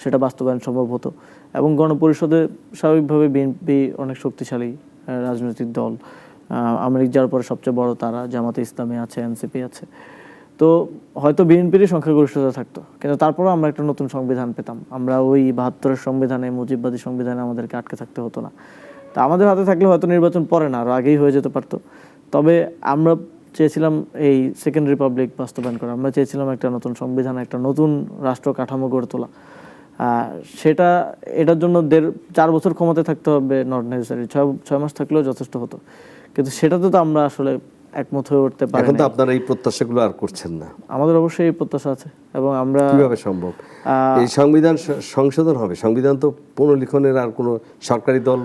সেটা বাস্তবায়ন সম্ভব হতো। এবং গণপরিষদে স্বাভাবিকভাবে বিএনপি অনেক শক্তিশালী রাজনৈতিক দল, আওয়ামী যাওয়ার পরে সবচেয়ে বড় তারা, জামাতে ইসলামী আছে, এনসিপি আছে, তো হয়তো বিএনপিরই সংখ্যাগরিষ্ঠতা থাকতো, কিন্তু তারপরেও আমরা একটা নতুন সংবিধান পেতাম। আমরা ওই 72-এর সংবিধানে, মুজিববাদী সংবিধানে আমাদেরকে আটকে থাকতে হতো না। তা আমাদের হাতে থাকলে হয়তো নির্বাচন পরে না, আরও আগেই হয়ে যেতে পারতো। তবে আমরা চেয়েছিলাম এই সেকেন্ড রিপাবলিক বাস্তবায়ন করা, আমরা চেয়েছিলাম একটা নতুন সংবিধান, একটা নতুন রাষ্ট্র কাঠামো গড়ে তোলা। সেটা এটার জন্য 4 বছর ক্ষমতায় থাকতে হবে নট নেসেসারি, 6 মাস থাকলেও যথেষ্ট হতো, কিন্তু সেটাতে তো আমরা আসলে একমত হয়ে উঠতে পারি। এখন তো আপনারা এই প্রত্যাশাগুলো আর করছেন না। আমাদের অবশ্যই এই প্রত্যাশা আছে, এবং আমরা কিভাবে সম্ভব এই সংবিধান সংশোধন হবে? সংবিধান তো পুনর্লিখনের আর কোনো সরকারি দল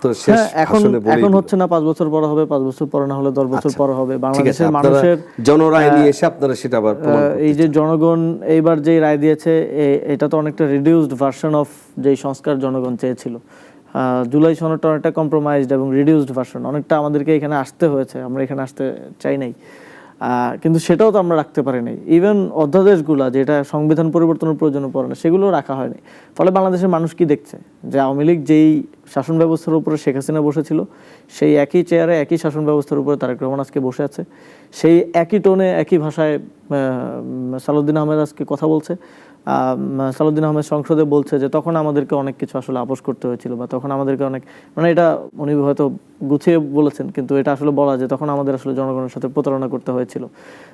তো শেষ ভাষণে বলেই এখন দিল। হচ্ছে না, 5 বছর পরে হবে, 5 বছর পরে না হলে 10 বছর পরে হবে। ঠিক আছে, বাংলাদেশের আপনারা মানুষের জনরায় নিয়ে এসে আপনারা সেটা আবার প্রমাণ করতে এই যে জনগণ এইবার যে রায় দিয়েছে, এটা তো অনেকটা রিডিউসড ভার্সন অফ যেই সংস্কার জনগণ চেয়েছিল। জুলাই সনদটা অনেকটা কম্প্রোমাইজড এবং রিডিউসড ভার্সন, অনেকটা আমাদেরকে এখানে আসতে হয়েছে, আমরা এখানে আসতে চাই নাই, কিন্তু সেটাও তো আমরা রাখতে পারি নাই। ইভেন অধ্যাদেশগুলো যেটা সংবিধান পরিবর্তনের প্রয়োজন পড়ে না, সেগুলো রাখা হয়নি। ফলে বাংলাদেশের মানুষ কি দেখছে, যে আওয়ামী লীগ যেই শাসন ব্যবস্থার উপরে শেখ হাসিনা বসেছিল, সেই একই চেয়ারে একই শাসন ব্যবস্থার উপরে তারেক রহমান আজকে বসে আছে, সেই একই টোনে একই ভাষায় সালাউদ্দিন আহমেদ আজকে কথা বলছে। সালাউদ্দিন আহমেদ সংসদে বলছে যে তখন আমাদেরকে অনেক কিছু আসলে আপোস করতে হয়েছিল, বা তখন আমাদেরকে অনেক, মানে এটা উনি হয়তো গুছিয়ে বলেছেন, কিন্তু এটা আসলে বলা যে তখন আমাদের আসলে জনগণের সাথে প্রতারণা করতে হয়েছিল।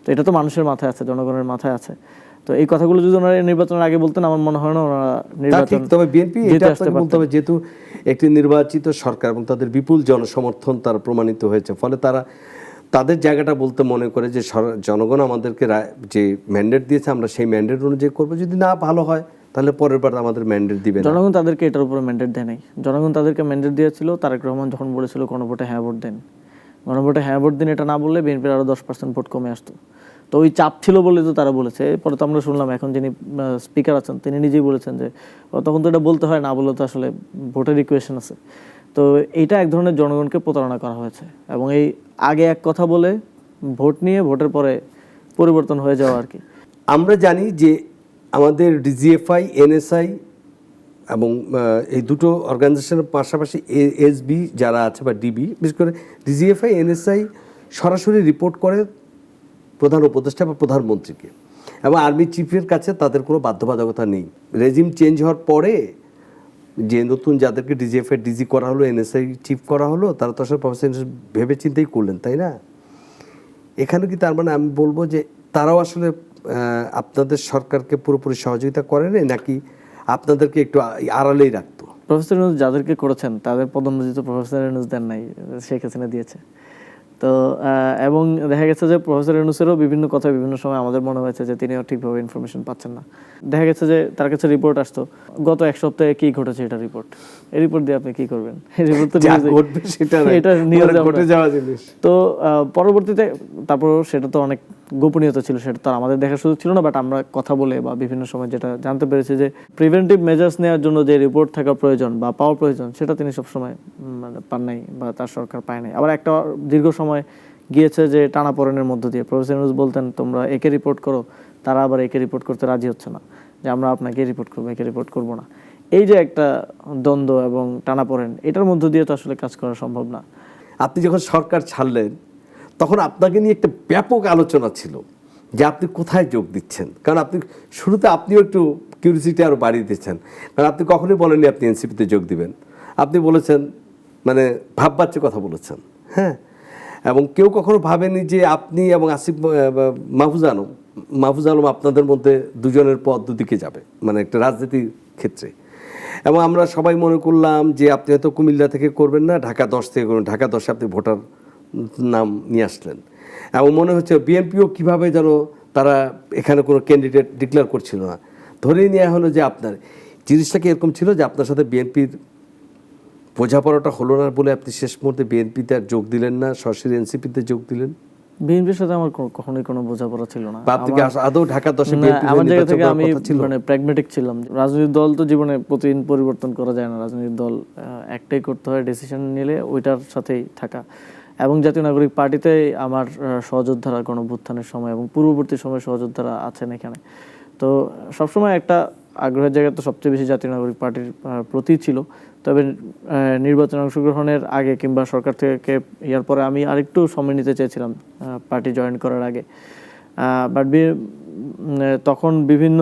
তো এটা তো মানুষের মাথায় আছে, জনগণের মাথায় আছে। তো এই কথাগুলো যদি ওনারা নির্বাচনের আগে বলতেন, আমার মনে হয় না ওনারা নির্বাচন। তবে বিএনপি এটা আপনাকে বলতে হবে, যেহেতু একটি নির্বাচিত সরকার এবং তাদের বিপুল জনসমর্থন তারা প্রমাণিত হয়েছে, ফলে তারা তাদের জায়গাটা বলতে মনে করে যে জনগণ আমাদেরকে যে ম্যান্ডেট দিয়েছে আমরা সেই ম্যান্ডেট অনুযায়ী করবো, যদি না ভালো হয় তাহলে পরের বার আমাদের ম্যান্ডেট দিবে না। জনগণ তাদেরকে এটার উপরে ম্যান্ডেট দেয় নাই। জনগণ তাদেরকে ম্যান্ডেট দিয়েছিল তারেক রহমান যখন বলেছিল গণভোটে হ্যাঁ ভোট দেন, গণভোটে হ্যাঁ ভোট দিন, এটা না বললে বিএনপির আরো 10% ভোট কমে আসতো। তো ওই চাপ ছিল বলে তো তারা বলেছে। পরে তো আমরা শুনলাম এখন যিনি স্পিকার আছেন তিনি নিজেই বলেছেন যে তখন তো এটা বলতে হয়, না বলে তো আসলে ভোটের ইকুয়েশন আছে। তো এইটা এক ধরনের জনগণকে প্রতারণা করা হয়েছে, এবং এই আগে এক কথা বলে ভোট নিয়ে ভোটের পরে পরিবর্তন হয়ে যাওয়া আর কি। আমরা জানি যে আমাদের ডিজিএফআই, এনএসআই এবং এই দুটো অর্গানাইজেশনের পাশাপাশি এসবি যারা আছে বা ডিবি, বিশেষ করে ডিজিএফআই, এনএসআই সরাসরি রিপোর্ট করে প্রধান উপদেষ্টা বা প্রধানমন্ত্রীকে, এবং আর্মি চিফের কাছে তাদের কোনো বাধ্যবাধকতা নেই। রেজিম চেঞ্জ হওয়ার পরে যে নতুন যাদেরকে ডিজিএফআই ডিজি করা হলো, এনএসআই চিফ করা হলো, তারা তো আসলে প্রফেসর ভেবে চিন্তেই করলেন, তাই না? এখানে কি তার মানে আমি বলবো যে তারাও আসলে আপনাদের সরকারকে পুরোপুরি সহযোগিতা করেনি, নাকি আপনাদেরকে একটু আড়ালেই রাখতো? প্রফেসর ইউনূস যাদেরকে করেছেন তাদের পদোন্নতি তো প্রফেসর ইউনূস দেন নাই, শেখ হাসিনা দিয়েছে। তো এবং দেখা গেছে যে প্রফেসর ইউনূসেরও বিভিন্ন কথা বিভিন্ন সময় আমাদের মনে হয়েছে যে তিনিও ঠিকভাবে ইনফরমেশন পাচ্ছেন না। দেখা গেছে যে তার কাছে রিপোর্ট আসতো গত এক সপ্তাহে কি ঘটেছে, এটা রিপোর্ট, এই রিপোর্ট দিয়ে আপনি কি করবেন? এই রিপোর্ট তো এটা ঘটে যাওয়া জিনিস। তো পরবর্তীতে তারপর সেটা তো অনেক গোপনীয়তা ছিল, সেটা তো আমাদের দেখার সুযোগ ছিল না। বাট আমরা কথা বলে বা বিভিন্ন সময় যেটা জানতে পেরেছি যে প্রিভেন্টিভ মেজার্স নেওয়ার জন্য যে রিপোর্ট থাকা প্রয়োজন বা পাওয়া প্রয়োজন, সেটা তিনি সবসময় মানে পান নাই, বা তার সরকার পায় নাই। আবার একটা দীর্ঘ সময় গিয়েছে যে টানাপোড়েনের মধ্য দিয়ে। প্রফেসর ইউনূস বলতেন তোমরা একে রিপোর্ট করো, তারা আবার একে রিপোর্ট করতে রাজি হচ্ছে না, যে আমরা আপনাকে রিপোর্ট করবো, একে রিপোর্ট করবো না। এই যে একটা দ্বন্দ্ব এবং টানাপোড়েন, এটার মধ্য দিয়ে তো আসলে কাজ করা সম্ভব না। আপনি যখন সরকার ছাড়লেন তখন আপনাকে নিয়ে একটা ব্যাপক আলোচনা ছিল যে আপনি কোথায় যোগ দিচ্ছেন, কারণ আপনি শুরুতে আপনিও একটু কিউরিসিটি আরও বাড়িয়ে দিচ্ছেন, কারণ আপনি কখনোই বলেননি আপনি এনসিপিতে যোগ দিবেন। আপনি বলেছেন মানে ভাববাচ্চে কথা বলেছেন, হ্যাঁ, এবং কেউ কখনো ভাবেনি যে আপনি এবং আসিফ মাহফুজ আলম আপনাদের মধ্যে দুজনের পথ দুদিকে যাবে, মানে একটা রাজনীতির ক্ষেত্রে। এবং আমরা সবাই মনে করলাম যে আপনি হয়তো কুমিল্লা থেকে করবেন না, ঢাকা 10 থেকে করবেন, ঢাকা 10-এ আপনি ভোটার নাম নিয়ে আসলেন। এবং মনে হচ্ছে বিএনপিও কীভাবে যেন তারা এখানে কোনো ক্যান্ডিডেট ডিক্লেয়ার করছিল না, ধরেই নেওয়া হলো যে আপনার জিনিসটা কি এরকম ছিল যে আপনার সাথে বিএনপির বোঝাপড়াটা হলো না বলে আপনি শেষ মুহূর্তে বিএনপিতে আর যোগ দিলেন না, সরাসরি এনসিপিতে যোগ দিলেন? বিএনপির সাথে আমার কখনোই কোনো বোঝাপড়া ছিল না। বা আপনি কি আদৌ ঢাকা 10-এ আমার জায়গা থেকে আমি মানে প্র্যাগমেটিক ছিলাম। রাজনৈতিক দল তো জীবনে প্রতিদিন পরিবর্তন করা যায় না, রাজনৈতিক দল একটাই করতে হয়, ডিসিশন নিলে ওইটার সাথেই থাকা। এবং জাতীয় নাগরিক পার্টিতে আমার সহযোদ্ধারা গণঅভ্যুত্থানের সময় এবং পূর্ববর্তী সময়ে সহযোদ্ধারা আছেন এখানে। তো সবসময় একটা আগ্রহের জায়গা তো সবচেয়ে বেশি জাতীয় নাগরিক পার্টির প্রতি ছিল। তবে নির্বাচনে অংশগ্রহণের আগে কিংবা সরকার থেকে ইয়ার পরে আমি আরেকটু সময় নিতে চেয়েছিলাম পার্টি জয়েন করার আগে। বাট তখন বিভিন্ন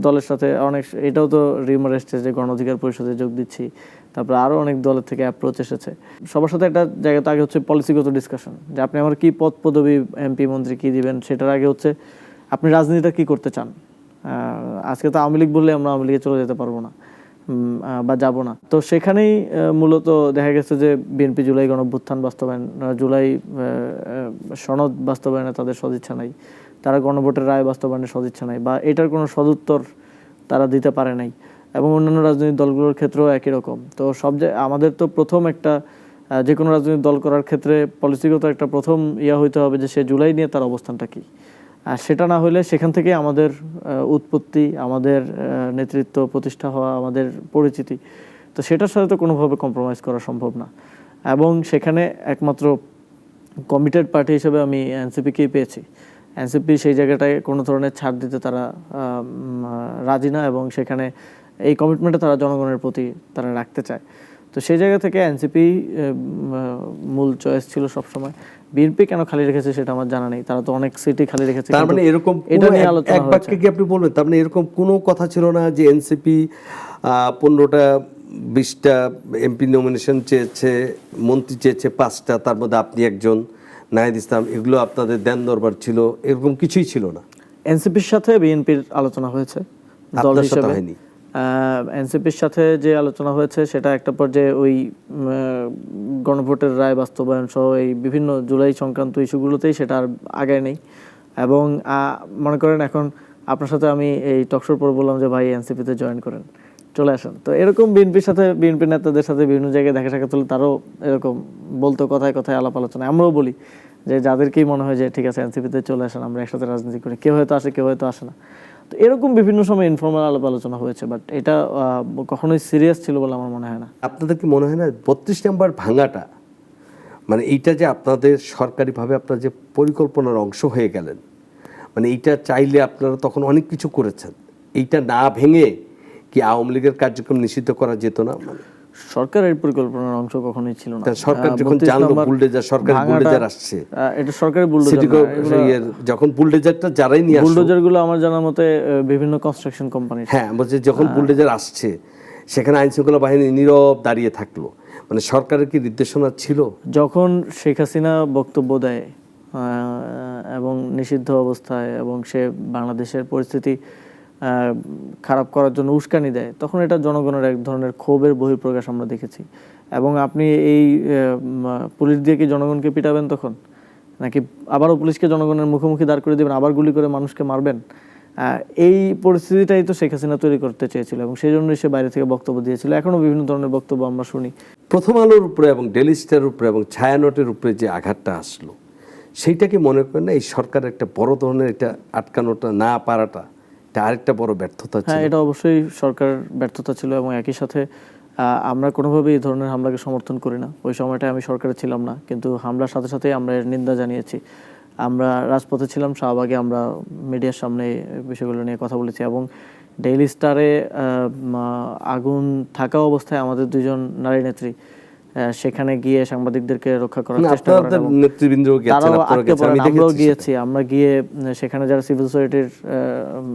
দলের সাথে অনেক, এটাও তো রিউমার এসেছে যে গণ অধিকার পরিষদে যোগ দিচ্ছি, তারপরে আরও অনেক দলের থেকে অ্যাপ্রোচ এসেছে। সবার সাথে একটা জায়গাতে আগে হচ্ছে পলিসিগত ডিসকাশন, যে আপনি আমার কী পদ পদবি, এমপি মন্ত্রী কী দিবেন, সেটার আগে হচ্ছে আপনি রাজনীতিটা কী করতে চান। আজকে তো আওয়ামী লীগ বললে আমরা আওয়ামী লীগে চলে যেতে পারবো না বা যাব না। তো সেখানেই মূলত দেখা গেছে যে বিএনপি জুলাই গণঅভ্যুত্থান বাস্তবায়ন, জুলাই সনদ বাস্তবায়নে তাদের সদিচ্ছা নাই, তারা গণভোটের রায় বাস্তবায়নের সদিচ্ছা নাই, বা এটার কোনো সদুত্তর তারা দিতে পারে নাই। এবং অন্যান্য রাজনৈতিক দলগুলোর ক্ষেত্রেও একই রকম। তো আমাদের তো প্রথম একটা যে কোনো রাজনৈতিক দল করার ক্ষেত্রে পলিসিগত একটা প্রথম হইতে হবে যে সে জুলাই নিয়ে তার অবস্থানটা কী। আর সেটা না হলে সেখান থেকে আমাদের উৎপত্তি, আমাদের নেতৃত্ব প্রতিষ্ঠা হওয়া, আমাদের পরিচিতি, তো সেটার সাথে তো কোনোভাবে কম্প্রোমাইজ করা সম্ভব না। এবং সেখানে একমাত্র কমিটেড পার্টি হিসেবে আমি এনসিপিকেই পেয়েছি। এনসিপি সেই জায়গাটায় কোনো ধরনের ছাড় দিতে তারা রাজি না, এবং সেখানে এই কমিটমেন্টটা তারা জনগণের প্রতি তারা রাখতে চায়। তো সেই জায়গা থেকে এনসিপি মূল চয়েস ছিল সবসময়। বিএনপি কেন খালি রেখেছে সেটা আমার জানা নেই, তারা তো অনেক সিটি খালি রেখেছে। তার মানে এরকম এটা নিয়ে আলোচনা এক বাক্যে কি আপনি বলবেন, তার মানে এরকম কোনো কথা ছিল না যে এনসিপি 15টা 20টা এমপি নমিনেশন চেয়েছে, মন্ত্রী চেয়েছে 5টা, তার মধ্যে আপনি একজন, নাহিদ ইসলাম, এগুলো আপনাদের দেন দরবার ছিল, এরকম কিছুই ছিল না? এনসিপির সাথে বিএনপির আলোচনা হয়েছে দল হিসেবে। এনসিপির সাথে যে আলোচনা হয়েছে সেটা একটা পর্যায়ে ওই গণভোটের রায় বাস্তবায়ন সহ এই বিভিন্ন জুলাই সংক্রান্ত ইস্যুগুলোতেই সেটা আর আগায় নেই। এবং মনে করেন এখন আপনার সাথে আমি এই টকশোর পর বললাম যে ভাই এনসিপিতে জয়েন করেন, চলে আসেন। তো এরকম বিএনপির সাথে, বিএনপি নেতাদের সাথে বিভিন্ন জায়গায় দেখা সাক্ষাৎ হলে তারাও এরকম বলতো, কথায় কথায় আলাপ আলোচনা। আমরাও বলি যে যাদেরকেই মনে হয় যে ঠিক আছে এনসিপিতে চলে আসেন, আমরা একসাথে রাজনীতি করি, কেউ হয়তো আসে কেউ হয়তো আসে না। তো এরকম বিভিন্ন সময় ইনফর্মাল আলাপ আলোচনা হয়েছে, বাট এটা কখনোই সিরিয়াস ছিল বলে আমার মনে হয় না। আপনাদের কি মনে হয় না 32 নাম্বার ভাঙাটা, মানে এইটা যে আপনাদের সরকারিভাবে আপনার যে পরিকল্পনার অংশ হয়ে গেলেন, মানে এইটা চাইলে আপনারা তখন অনেক কিছু করেছেন, এইটা না ভেঙে কি আওয়ামী লীগের কার্যক্রম নিষিদ্ধ করা যেত না? মানে সরকারের পরিকল্পনার অংশ কখনোই ছিল না। সরকার যখন জানলো বুলডোজার, সরকারি বুলডোজার আসছে, এটা সরকারি বুলডোজার, যখন বুলডোজারটা যারাই নিয়ে আসলো, বুলডোজারগুলো আমার জানার মতে বিভিন্ন কনস্ট্রাকশন কোম্পানি, হ্যাঁ বলছে যখন বুলডোজার আসছে সেখানে আইন শৃঙ্খলা বাহিনী নীরব দাঁড়িয়ে থাকলো, মানে সরকারের কি নির্দেশনা ছিল? যখন শেখ হাসিনা বক্তব্য দেয় এবং নিষিদ্ধ অবস্থায় এবং সে বাংলাদেশের পরিস্থিতি খারাপ করার জন্য উস্কানি দেয়, তখন এটা জনগণের এক ধরনের ক্ষোভের বহিঃপ্রকাশ আমরা দেখেছি। এবং আপনি এই পুলিশ দিয়ে কি জনগণকে পিটাবেন তখন, নাকি আবারও পুলিশকে জনগণের মুখোমুখি দাঁড় করে দেবেন, আবার গুলি করে মানুষকে মারবেন? এই পরিস্থিতিটাই তো শেখ হাসিনা তৈরি করতে চেয়েছিল, এবং সেই জন্যই সে বাইরে থেকে বক্তব্য দিয়েছিল। এখনও বিভিন্ন ধরনের বক্তব্য আমরা শুনি। প্রথম আলোর উপরে এবং ডেইলি স্টারের উপরে এবং ছায়ানটের উপরে যে আঘাতটা আসলো, সেইটা কি মনে করেন না এই সরকারের একটা বড় ধরনের এটা আটকানোটা না পারাটা এটা আরেকটা বড় ব্যর্থতা ছিল? হ্যাঁ, এটা অবশ্যই সরকার ব্যর্থতা ছিল, এবং একই সাথে আমরা কোনোভাবেই এই ধরনের হামলাকে সমর্থন করি না। ওই সময়টায় আমি সরকারে ছিলাম না, কিন্তু হামলার সাথে সাথেই আমরা এর নিন্দা জানিয়েছি। আমরা রাজপথে ছিলাম, শাহবাগে আমরা মিডিয়ার সামনে বিষয়গুলো নিয়ে কথা বলেছি এবং ডেইলি স্টারে আগুন থাকা অবস্থায় আমাদের দুজন নারী নেত্রী সেখানে গিয়ে সাংবাদিকদেরকে রক্ষা করার চেষ্টা করেন আপনাদের এবং নেতৃবৃন্দ গেছেন, তারাও আপনারা আটকে গেছেন, পড়েন। আমি আমরাও দেখেছি গিয়েছি, আমরা গিয়ে সেখানে যারা সিভিল সোসাইটির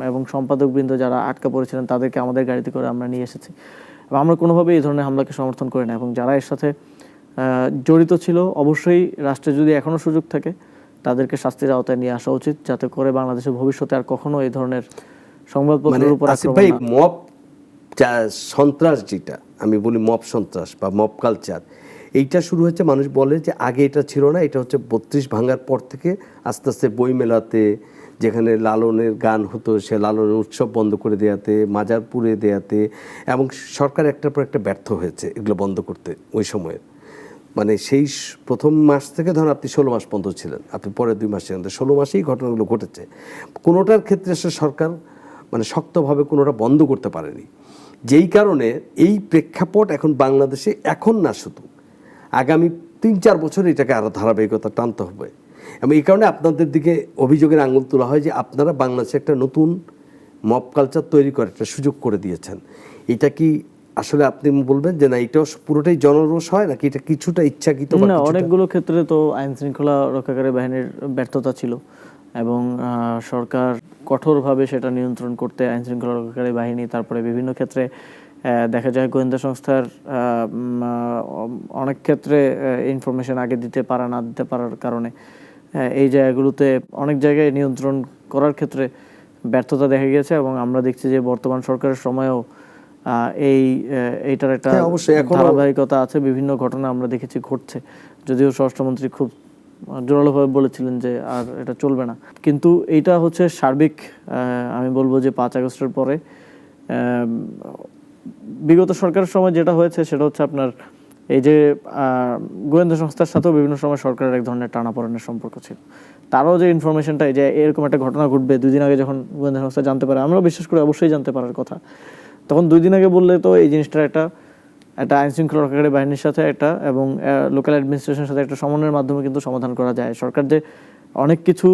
এবং সম্পাদকবৃন্দ যারা আটকা পড়েছিলেন তাদেরকে আমাদের গাড়িতে করে আমরা নিয়ে এসেছি। এবং আমরা কোনোভাবেই এই ধরনের হামলাকে সমর্থন করি না এবং যারা এর সাথে জড়িত ছিল অবশ্যই রাষ্ট্রে যদি এখনও সুযোগ থাকে তাদেরকে শাস্তির আওতায় নিয়ে আসা উচিত, যাতে করে বাংলাদেশের ভবিষ্যতে আর কখনো এই ধরনের সংবাদপত্রের উপর আসিফ আক্রমণ ভাই, না। মব সন্ত্রাস, যেটা আমি বলি মব সন্ত্রাস বা মব কালচার, এইটা শুরু হচ্ছে, মানুষ বলে যে আগে এটা ছিল না, এটা হচ্ছে 32 ভাঙার পর থেকে আস্তে আস্তে বই মেলাতে, যেখানে লালনের গান হতো সে লালনের উৎসব বন্ধ করে দেয়াতে, মাজার পুড়ে দেয়াতে, এবং সরকার একটার পর একটা ব্যর্থ হয়েছে এগুলো বন্ধ করতে। ওই সময়ের মানে সেই প্রথম মাস থেকে ধরুন আপনি 16 মাস বন্ধ ছিলেন, আপনি পরের 2 মাস ছিলেন, 16 মাসেই ঘটনাগুলো ঘটেছে। কোনোটার ক্ষেত্রে সে সরকার মানে শক্তভাবে কোনোটা বন্ধ করতে পারেনি, যেই কারণে এই প্রেক্ষাপট এখন বাংলাদেশে, এখন না শুধু আগামী 3-4 বছর এটাকে আরও ধারাবাহিকতা টানতে হবে। এবং এই কারণে আপনাদের দিকে অভিযোগের আঙুল তোলা হয় যে আপনারা বাংলাদেশে একটা নতুন মব কালচার তৈরি করার একটা সুযোগ করে দিয়েছেন। এটা কি আসলে আপনি বলবেন যে না এটা পুরোটাই জনরোষ হয়, নাকি এটা কিছুটা ইচ্ছাকৃত? না, অনেকগুলো ক্ষেত্রে তো আইন শৃঙ্খলা রক্ষাকারী বাহিনীর ব্যর্থতা ছিল এবং সরকার কঠোরভাবে সেটা নিয়ন্ত্রণ করতে আইন শৃঙ্খলা রক্ষাকারী বাহিনী, তারপরে বিভিন্ন ক্ষেত্রে দেখা যায় গোয়েন্দা সংস্থার অনেক ক্ষেত্রে ইনফরমেশন আগে দিতে পারা না দিতে পারার কারণে এই জায়গাগুলোতে অনেক জায়গায় নিয়ন্ত্রণ করার ক্ষেত্রে ব্যর্থতা দেখা গিয়েছে এবং আমরা দেখছি যে বর্তমান সরকারের সময়েও এইটার একটা ধারাবাহিকতা আছে। বিভিন্ন ঘটনা আমরা দেখেছি ঘটছে, যদিও স্বরাষ্ট্রমন্ত্রী খুব জোরালোভাবে বলেছিলেন যে আর এটা চলবে না, কিন্তু এইটা হচ্ছে সার্বিক। আমি বলবো যে 5 আগস্টের পরে বিগত সরকারের সময় যেটা হয়েছে সেটা হচ্ছে আপনার এই যে গোয়েন্দা সংস্থার সাথেও বিভিন্ন সময় সরকারের এক ধরনের টানাপোড়েনের সম্পর্ক ছিল। তারও যে ইনফরমেশনটা, যে এরকম একটা ঘটনা ঘটবে 2 দিন আগে যখন গোয়েন্দা সংস্থা জানতে পারে, আমরা বিশ্বাস করি অবশ্যই জানতে পারার কথা, তখন 2 দিন আগে বললে তো এই জিনিসটার একটা আইন শৃঙ্খলা রক্ষাকারী বাহিনীর সাথে একটা এবং লোকাল অ্যাডমিনিস্ট্রেশনের সাথে একটা সমন্বয়ের মাধ্যমে কিন্তু সমাধান করা যায়। সরকার যে অনেক কিছু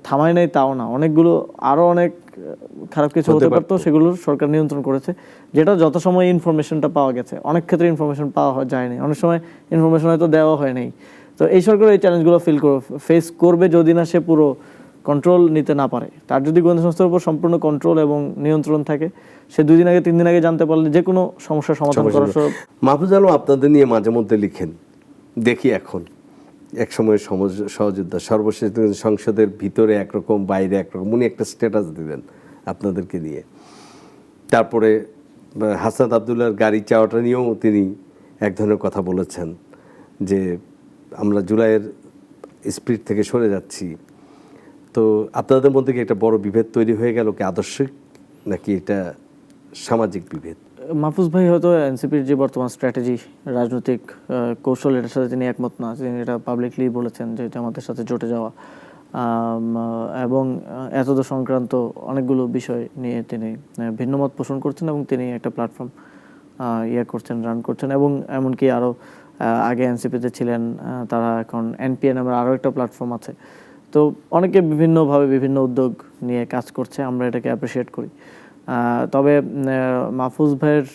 থামায় নাই তাও না, অনেকগুলো আরও অনেক খারাপ কিছু হতে পারতো, সেগুলো সরকার নিয়ন্ত্রণ করেছে, যেটা যত সময় ইনফরমেশনটা পাওয়া গেছে। অনেক ক্ষেত্রে ইনফরমেশন পাওয়া যায়নি, অনেক সময় ইনফরমেশন হয়তো দেওয়া হয় নাই। তো এই সরকার এই চ্যালেঞ্জগুলো ফেস করবে যদি না সে পুরো কন্ট্রোল নিতে না পারে। তার যদি গোয়েন্দা সংস্থার উপর সম্পূর্ণ কন্ট্রোল এবং নিয়ন্ত্রণ থাকে, সে 2 দিন আগে 3 দিন আগে জানতে পারলে যে কোনো সমস্যার সমাধান করা। মাহফুজ আলম, আপনাদের নিয়ে মাঝে মধ্যে লিখেন, দেখি এখন এক সময় সহযোদ্ধা, সর্বশেষ সংসদের ভিতরে একরকম বাইরে একরকম, উনি একটা স্ট্যাটাস দিলেন আপনাদেরকে নিয়ে। তারপরে হাসনাত আবদুল্লাহর গাড়ি চাওয়াটা নিয়েও তিনি এক ধরনের কথা বলেছেন যে আমরা জুলাইয়ের স্পিরিট থেকে সরে যাচ্ছি। তো আপনাদের মধ্যে কি একটা বড় বিভেদ তৈরি হয়ে গেল, কি আদর্শিক নাকি এটা সামাজিক বিভেদ? মাহফুজ ভাই হয়তো এনসিপির যে বর্তমান স্ট্র্যাটেজি, রাজনৈতিক কৌশল, এটার সাথে তিনি একমত না। তিনি এটা পাবলিকলি বলেছেন যে জামাতের সাথে জোটে যাওয়া এবং এতদ সংক্রান্ত অনেকগুলো বিষয় নিয়ে তিনি ভিন্নমত পোষণ করছেন এবং তিনি একটা প্ল্যাটফর্ম রান করছেন এবং এমনকি আরও আগে এনসিপিতে ছিলেন, তারা এখন এনপিএ নামের আরও একটা প্ল্যাটফর্ম আছে। তো অনেকে বিভিন্নভাবে বিভিন্ন উদ্যোগ নিয়ে কাজ করছে, আমরা এটাকে অ্যাপ্রিসিয়েট করি। তবে মাহফুজ ভাইয়ের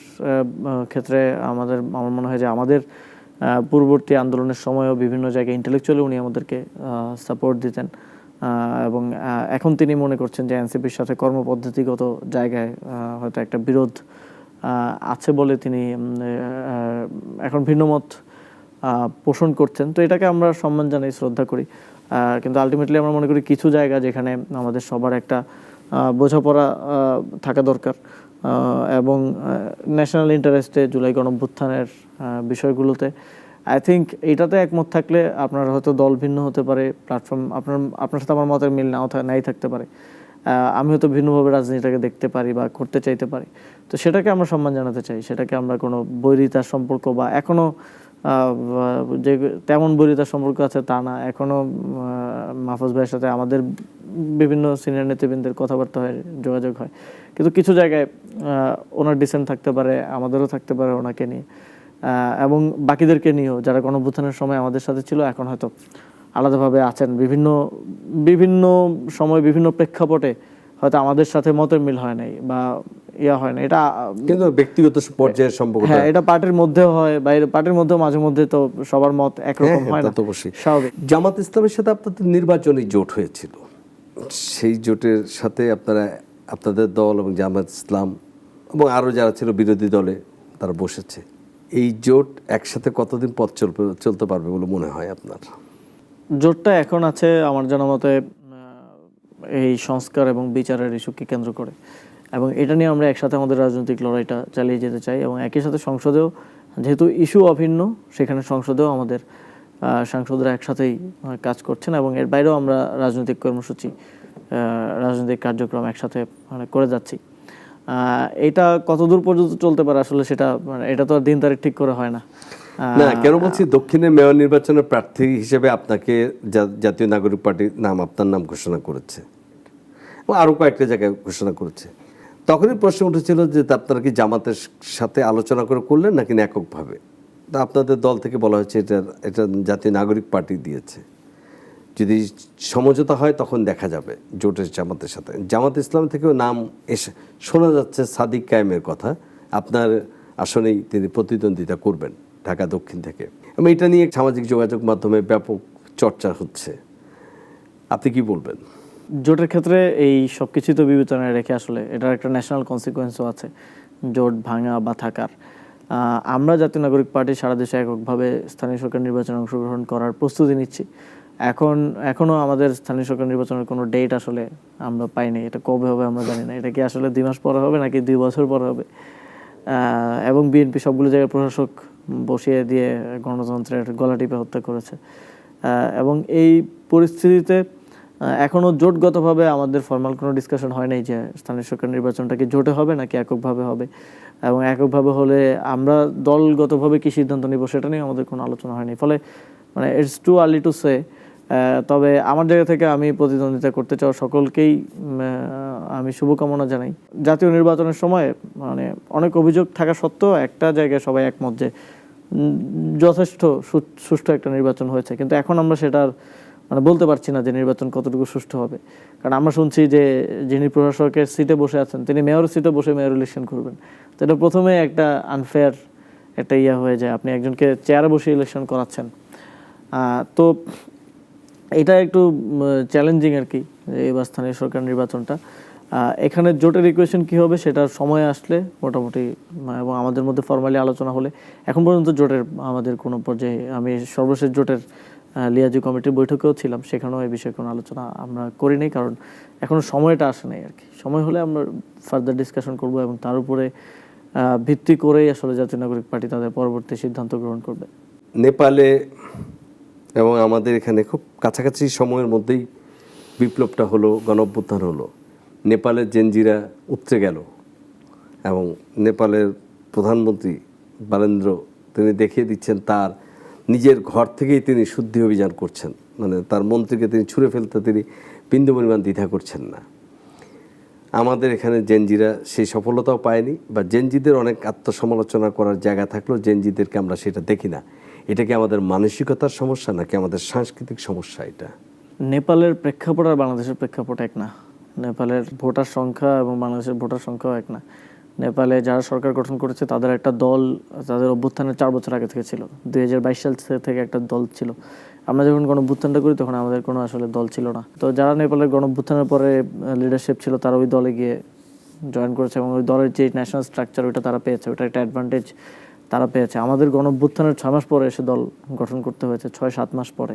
ক্ষেত্রে আমার মনে হয় যে আমাদের পূর্ববর্তী আন্দোলনের সময়ও বিভিন্ন জায়গায় ইন্টেলেকচুয়ালি উনি আমাদেরকে সাপোর্ট দিতেন এবং এখন তিনি মনে করছেন যে এনসিপির সাথে কর্মপদ্ধতিগত জায়গায় হয়তো একটা বিরোধ আছে বলে তিনি এখন ভিন্নমত পোষণ করছেন। তো এটাকে আমরা সম্মান জানাই, শ্রদ্ধা করি, কিন্তু আলটিমেটলি আমরা মনে করি কিছু জায়গা যেখানে আমাদের সবার একটা বোঝাপড়া থাকা দরকার এবং ন্যাশনাল ইন্টারেস্টে জুলাই গণঅভ্যুত্থানের বিষয়গুলোতে আই থিঙ্ক এইটাতে একমত থাকলে আপনার হয়তো দল ভিন্ন হতে পারে, প্ল্যাটফর্ম আপনার সাথে আমার মতের মিল নাই থাকতে পারে, আমি হয়তো ভিন্নভাবে রাজনীতিটাকে দেখতে পারি বা করতে চাইতে পারি। তো সেটাকে আমরা সম্মান জানাতে চাই, সেটাকে আমরা কোনো বৈরিতার সম্পর্ক বা এখনও যে তেমন বৈরিতার সম্পর্ক আছে তা না, এখনও মাহফুজ ভাইয়ের সাথে আমাদের বিভিন্ন সিনিয়র নেতৃবৃন্দের কথাবার্তা হয়, যোগাযোগ হয়, কিন্তু কিছু জায়গায় ওনার ডিসেন্ট থাকতে পারে, আমাদেরও থাকতে পারে ওনাকে নিয়ে, এবং বাকিদেরকে নিয়েও যারা গণঅভ্যুত্থানের সময় আমাদের সাথে ছিল এখন হয়তো আলাদাভাবে আছেন, বিভিন্ন বিভিন্ন সময় বিভিন্ন প্রেক্ষাপটে হয়তো আমাদের সাথে মতের মিল হয় নাই বা ইয়া হয় না, এটা কিন্তু ব্যক্তিগত পর্যায়ের সম্পর্ক, হ্যাঁ এটা পার্টির মধ্যেও হয়, বাইরে পার্টির মধ্যেও মাঝে মধ্যে তো সবার মত একরকম হয় না, তা তো অবশ্যই স্বাভাবিক। জামাত ইসলামের সাথে আপনাদের নির্বাচনী জোট হয়েছিল, সেই জোটের সাথে আপনাদের দল এবং জামাত ইসলাম এবং আরও যারা ছিল বিরোধী দলে তারা বসেছে, এই জোট একসাথে কতদিন পথ চলতে পারবে বলে মনে হয় আপনার? জোটটা এখন আছে আমার জানা মতে এই সংস্কার এবং বিচারের ইস্যুকে কেন্দ্র করে, এবং এটা নিয়ে আমরা একসাথে আমাদের রাজনৈতিক লড়াইটা চালিয়ে যেতে চাই, এবং একই সাথে সংসদেও যেহেতু ইস্যু অভিন্ন সেখানে সংসদেও আমাদের সাংসদরা একসাথেই কাজ করছেন, এবং এর বাইরেও আমরা রাজনৈতিক কর্মসূচি রাজনৈতিক কার্যক্রম একসাথে করে যাচ্ছি। এটা কতদূর পর্যন্ত চলতে পারে আসলে সেটা এটা তো আর দিন তারিখ ঠিক করে হয় না। না, কেন বলছি, দক্ষিণের মেয়র নির্বাচনের প্রার্থী হিসেবে আপনাকে জাতীয় নাগরিক পার্টির নাম, আপনার নাম ঘোষণা করেছে এবং আরও কয়েকটা জায়গায় ঘোষণা করেছে। তখনই প্রশ্ন উঠেছিল যে আপনারা কি জামাতের সাথে আলোচনা করে করলেন নাকি এককভাবে? তা আপনাদের দল থেকে বলা হয়েছে এটা জাতীয় নাগরিক পার্টি দিয়েছে, যদি সমঝোতা হয় তখন দেখা যাবে জোটের জামাতের সাথে। জামাত ইসলাম থেকেও নাম এসে শোনা যাচ্ছে, সাদিক কায়েমের কথা, আপনার আসনেই তিনি প্রতিদ্বন্দ্বিতা করবেন ঢাকা দক্ষিণ থেকে, এবং এটা নিয়ে সামাজিক যোগাযোগ মাধ্যমে ব্যাপক চর্চা হচ্ছে, আপনি কি বলবেন? জোটের ক্ষেত্রে এই সব কিছুই তো বিবেচনায় রেখে আসলে এটার একটা ন্যাশনাল কনসিকুয়েন্সও আছে জোট ভাঙা বা থাকার। আমরা জাতীয় নাগরিক পার্টি সারা দেশে এককভাবে স্থানীয় সরকার নির্বাচনে অংশগ্রহণ করার প্রস্তুতি নিচ্ছি। এখনও আমাদের স্থানীয় সরকার নির্বাচনের কোনো ডেট আসলে আমরা পাইনি, এটা কবে হবে আমরা জানি না, এটা কি আসলে 2 মাস পরে হবে নাকি 2 বছর পরে হবে। এবং বিএনপি সবগুলো জায়গায় প্রশাসক বসিয়ে দিয়ে গণতন্ত্রের গলা টিপে হত্যা করেছে, এবং এই পরিস্থিতিতে এখনও জোটগতভাবে আমাদের ফর্মাল কোনো ডিসকাশন হয় নাই যে স্থানীয় সরকার নির্বাচনটা কি জোটে হবে নাকি এককভাবে হবে, এবং এককভাবে হলে আমরা দলগতভাবে কি সিদ্ধান্ত নিব সেটা নিয়ে আমাদের কোনো আলোচনা হয়নি। ফলে it's too early to say. তবে আমার জায়গা থেকে আমি প্রতিদ্বন্দ্বিতা করতে চাও সকলকেই আমি শুভকামনা জানাই। জাতীয় নির্বাচনের সময় অনেক অভিযোগ থাকা সত্ত্বেও একটা জায়গায় সবাই একমত যে যথেষ্ট সুষ্ঠু একটা নির্বাচন হয়েছে, কিন্তু এখন আমরা সেটার বলতে পারছি না যে নির্বাচন কতটুকু সুষ্ঠু হবে, কারণ আমরা শুনছি যে যিনি প্রশাসকের সিটে বসে আছেন তিনি মেয়র সিটে বসে মেয়র ইলেকশন করবেন। তো এটা প্রথমে একটা আনফেয়ার একটা হয়ে যায়, আপনি একজনকে চেয়ারে বসে ইলেকশন করাচ্ছেন। তো এটা একটু চ্যালেঞ্জিং আর কি এবার স্থানীয় সরকার নির্বাচনটা। এখানে জোটের ইকুয়েশন কী হবে সেটার সময় আসলে মোটামুটি এবং আমাদের মধ্যে ফর্মালি আলোচনা হলে, এখন পর্যন্ত জোটের আমাদের কোনো পর্যায়ে, আমি সর্বশেষ জোটের লিয়াজু কমিটির বৈঠকেও ছিলাম, সেখানেও এই বিষয়ে কোনো আলোচনা আমরা করিনি, কারণ এখনও সময়টা আসে নাই আর কি। সময় হলে আমরা ফার্দার ডিসকাশন করব এবং তার উপরে ভিত্তি করেই আসলে জাতীয় নাগরিক পার্টি তাদের পরবর্তী সিদ্ধান্ত গ্রহণ করবে। নেপালে এবং আমাদের এখানে খুব কাছাকাছি সময়ের মধ্যেই বিপ্লবটা হলো, গণঅভ্যুত্থান হলো, নেপালের জেনজিরা উতরে গেল এবং নেপালের প্রধানমন্ত্রী বালেন্দ্র তিনি দেখিয়ে দিচ্ছেন তার নিজের ঘর থেকেই তিনি শুদ্ধি অভিযান করছেন, তার মন্ত্রীকে তিনি ছুঁড়ে ফেলতে তিনি বিন্দু পরিমাণ দ্বিধা করছেন না। আমাদের এখানে জেনজিরা সেই সফলতাও পায়নি, বা জেনজিদের অনেক আত্মসমালোচনা করার জায়গা থাকলেও জেনজিদেরকে আমরা সেটা দেখি না। এটা কি আমাদের মানসিকতার সমস্যা নাকি আমাদের সাংস্কৃতিক সমস্যা? এটা নেপালের প্রেক্ষাপট আর বাংলাদেশের প্রেক্ষাপট এক না। নেপালের ভোটার সংখ্যা এবং বাংলাদেশের ভোটার সংখ্যাও এক না। নেপালে যারা সরকার গঠন করেছে তাদের একটা দল তাদের অভ্যুত্থানের 4 বছর আগে থেকে ছিল, 2022 সাল থেকে একটা দল ছিল। আমরা যখন গণঅভ্যুত্থানটা করি তখন আমাদের কোনো আসলে দল ছিল না। তো যারা নেপালের গণঅভ্যুত্থানের পরে লিডারশিপ ছিল তারা ওই দলে গিয়ে জয়েন করেছে এবং ওই দলের যে ন্যাশনাল স্ট্রাকচার ওইটা তারা পেয়েছে, ওটা একটা অ্যাডভান্টেজ তারা পেয়েছে। আমাদের গণঅভ্যুত্থানের 6 মাস পরে এসে দল গঠন করতে হয়েছে, 6-7 মাস পরে।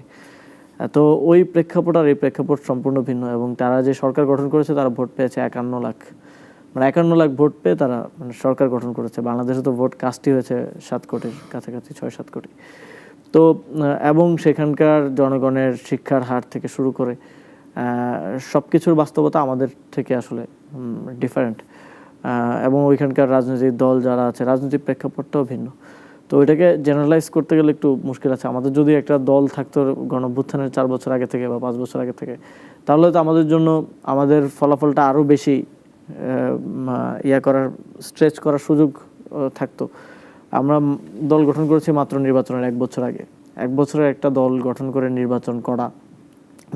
তো ওই প্রেক্ষাপট আর এই প্রেক্ষাপট সম্পূর্ণ ভিন্ন, এবং তারা যে সরকার গঠন করেছে তারা ভোট পেয়েছে 51 লাখ, 51 লাখ ভোট পেয়ে তারা সরকার গঠন করেছে। বাংলাদেশে তো ভোট কাস্টই হয়েছে 7 কোটির কাছাকাছি, 6-7 কোটি। তো এবং সেখানকার জনগণের শিক্ষার হার থেকে শুরু করে সব কিছুর বাস্তবতা আমাদের থেকে আসলে ডিফারেন্ট, এবং ওইখানকার রাজনৈতিক দল যারা আছে রাজনৈতিক প্রেক্ষাপটটাও ভিন্ন। তো ওইটাকে জেনারেলাইজ করতে গেলে একটু মুশকিল আছে। আমাদের যদি একটা দল থাকতো গণঅভ্যুত্থানের 4 বছর আগে থেকে বা 5 বছর আগে থেকে, তাহলে তো আমাদের জন্য আমাদের ফলাফলটা আরও বেশি করার, স্ট্রেচ করার সুযোগ থাকতো। আমরা দল গঠন করেছি মাত্র নির্বাচনের 1 বছর আগে। 1 বছরে একটা দল গঠন করে নির্বাচন করা,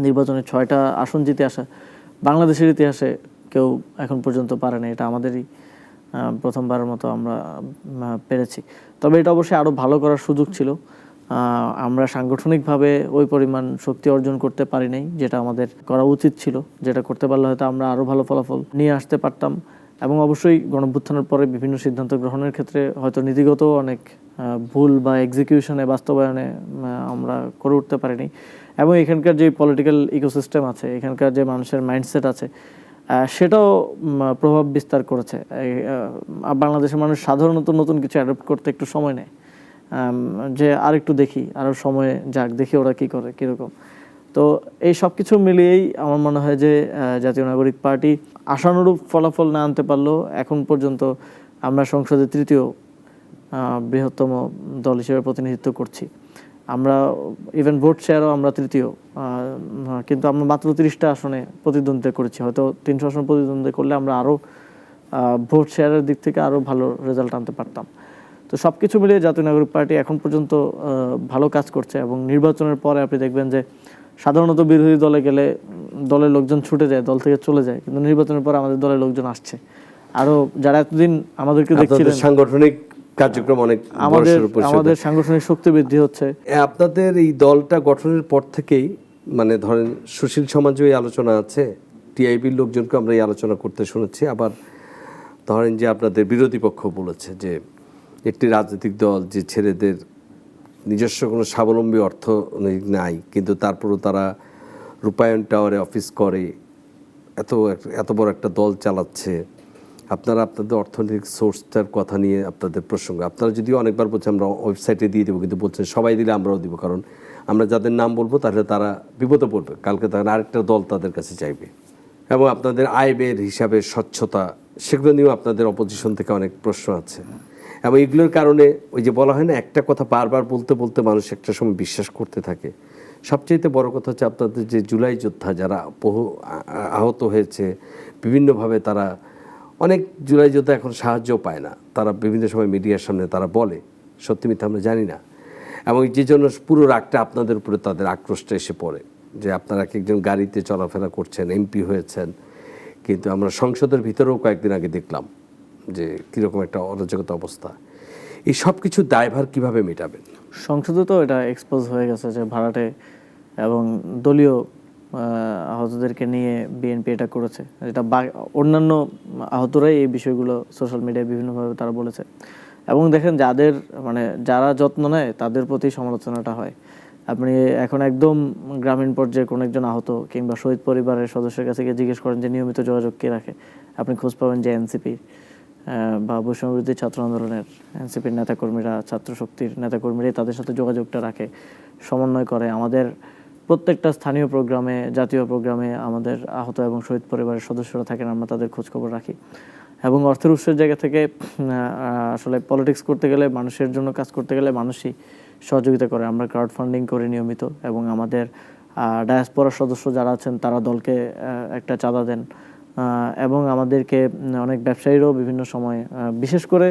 নির্বাচনে 6টা আসন জিতে আসা বাংলাদেশের ইতিহাসে কেউ এখন পর্যন্ত পারেনি। এটা আমাদেরই প্রথমবারের মতো আমরা পেরেছি। তবে এটা অবশ্যই আরও ভালো করার সুযোগ ছিল। আমরা সাংগঠনিকভাবে ওই পরিমাণ শক্তি অর্জন করতে পারি নাই, যেটা আমাদের করা উচিত ছিল। যেটা করতে পারলে হয়তো আমরা আরও ভালো ফলাফল নিয়ে আসতে পারতাম। এবং অবশ্যই গণঅভ্যুত্থানের পরে বিভিন্ন সিদ্ধান্ত গ্রহণের ক্ষেত্রে হয়তো নীতিগত অনেক ভুল বা এক্সিকিউশনে, বাস্তবায়নে আমরা করে উঠতে পারিনি। এবং এখানকার যে পলিটিক্যাল ইকোসিস্টেম আছে, এখানকার যে মানুষের মাইন্ডসেট আছে, সেটাও প্রভাব বিস্তার করেছে। বাংলাদেশের মানুষ সাধারণত নতুন কিছু অ্যাডপ্ট করতে একটু সময় নেয়, যে আর একটু দেখি, আরও সময় যাক, দেখি ওরা কী করে, কীরকম। তো এই সব কিছু মিলিয়েই আমার মনে হয় যে জাতীয় নাগরিক পার্টি আশানুরূপ ফলাফল না আনতে পারলেও এখন পর্যন্ত আমরা সংসদে 3য় বৃহত্তম দল হিসেবে প্রতিনিধিত্ব করছি। আমরা ইভেন ভোট শেয়ারও আমরা 3য়, কিন্তু আমরা মাত্র 30টা আসনে প্রতিদ্বন্দ্বিতা করেছি। হয়তো 300 আসন প্রতিদ্বন্দ্বিতা করলে আমরা আরও ভোট শেয়ারের দিক থেকে আরও ভালো রেজাল্ট আনতে পারতাম। তো সব কিছু মিলিয়ে জাতীয় নাগরিক পার্টি এখন পর্যন্ত ভালো কাজ করছে। এবং নির্বাচনের পরে আপনি দেখবেন যে সাধারণত বিরোধী দলে গেলে দলের লোকজন ছুটে যায়, দল থেকে চলে যায়, কিন্তু নির্বাচনের পরে আমাদের দলের লোকজন আসছে। আরও যারা এতদিন আমাদেরকে দেখছিলেন, সাংগঠনিক কার্যক্রম অনেক আমাদের সাংগঠনিক শক্তি বৃদ্ধি হচ্ছে। আপনাদের এই দলটা গঠনের পর থেকেই, মানে ধরেন সুশীল সমাজে এই আলোচনা আছে, টিআইবির লোকজনকে আমরা এই আলোচনা করতে শুনেছি। আবার ধরেন যে আপনাদের বিরোধী পক্ষ বলেছে যে একটি রাজনৈতিক দল যে ছেলেদের নিজস্ব কোনো স্বাবলম্বী অর্থ নাই, কিন্তু তারপরও তারা রূপায়ণ টাওয়ারে অফিস করে, এত বড় একটা দল চালাচ্ছে, আপনারা আপনাদের অর্থনৈতিক সোর্সটার কথা নিয়ে আপনাদের প্রসঙ্গ আপনারা যদিও অনেকবার বলছেন আমরা ওয়েবসাইটে দিয়ে দেবো, কিন্তু বলছেন সবাই দিলে আমরাও দিব, কারণ আমরা যাদের নাম বলবো তাহলে তারা বিপদে পড়বে, কালকে তারা আরেকটা দল তাদের কাছে চাইবে। এবং আপনাদের আয় ব্যয়ের হিসাবে স্বচ্ছতা, সেগুলো নিয়েও আপনাদের অপোজিশন থেকে অনেক প্রশ্ন আছে। এবং এগুলোর কারণে ওই যে বলা হয় না, একটা কথা বারবার বলতে বলতে মানুষ একটা সময় বিশ্বাস করতে থাকে। সবচেয়ে বড় কথা হচ্ছে আপনাদের যে জুলাই যোদ্ধা যারা বহু আহত হয়েছে বিভিন্নভাবে, তারা অনেক জুলাই যোদ্ধা এখন সাহায্যও পায় না, তারা বিভিন্ন সময় মিডিয়ার সামনে তারা বলে, সত্যি মিথ্যা আমরা জানি না। এবং যে জন্য পুরো রাগটা আপনাদের উপরে, তাদের আক্রোশটা এসে পড়ে যে আপনারা একজন গাড়িতে চলাফেরা করছেন, এমপি হয়েছেন, কিন্তু আমরা সংসদের ভিতরেও কয়েকদিন আগে দেখলাম যে কীরকম একটা অরাজকতা অবস্থা। এই সব কিছু দায়ভার কীভাবে মেটাবেন? সংসদে তো এটা এক্সপোজ হয়ে গেছে যে ভাড়াটে এবং দলীয় আহতদেরকে নিয়ে বিএনপি এটা করেছে। এটা অন্যান্য আহতরাই এই বিষয়গুলো সোশ্যাল মিডিয়ায় বিভিন্নভাবে তারা বলেছে। এবং দেখেন যারা যত্ন নেয় তাদের প্রতি সমালোচনাটা হয়। আপনি এখন একদম গ্রামীণ পর্যায়ে কোনো একজন আহত কিংবা শহীদ পরিবারের সদস্যের কাছে গিয়ে জিজ্ঞেস করেন যে নিয়মিত যোগাযোগ কে রাখে, আপনি খোঁজ পাবেন যে এনসিপি বা বৈষম্যবিরোধী ছাত্র আন্দোলনের এনসিপির নেতাকর্মীরা, ছাত্র শক্তির নেতাকর্মীরাই তাদের সাথে যোগাযোগটা রাখে, সমন্বয় করে। আমাদের প্রত্যেকটা স্থানীয় প্রোগ্রামে, জাতীয় প্রোগ্রামে আমাদের আহত এবং শহীদ পরিবারের সদস্যরা থাকেন, আমরা তাদের খোঁজখবর রাখি। এবং অর্থের উৎসের জায়গা থেকে আসলে পলিটিক্স করতে গেলে, মানুষের জন্য কাজ করতে গেলে মানুষই সহযোগিতা করে। আমরা ক্রাউড ফান্ডিং করি নিয়মিত, এবং আমাদের ডায়াসপোরার সদস্য যারা আছেন তারা দলকে একটা চাঁদা দেন। এবং আমাদেরকে অনেক ব্যবসায়ীরাও বিভিন্ন সময়, বিশেষ করে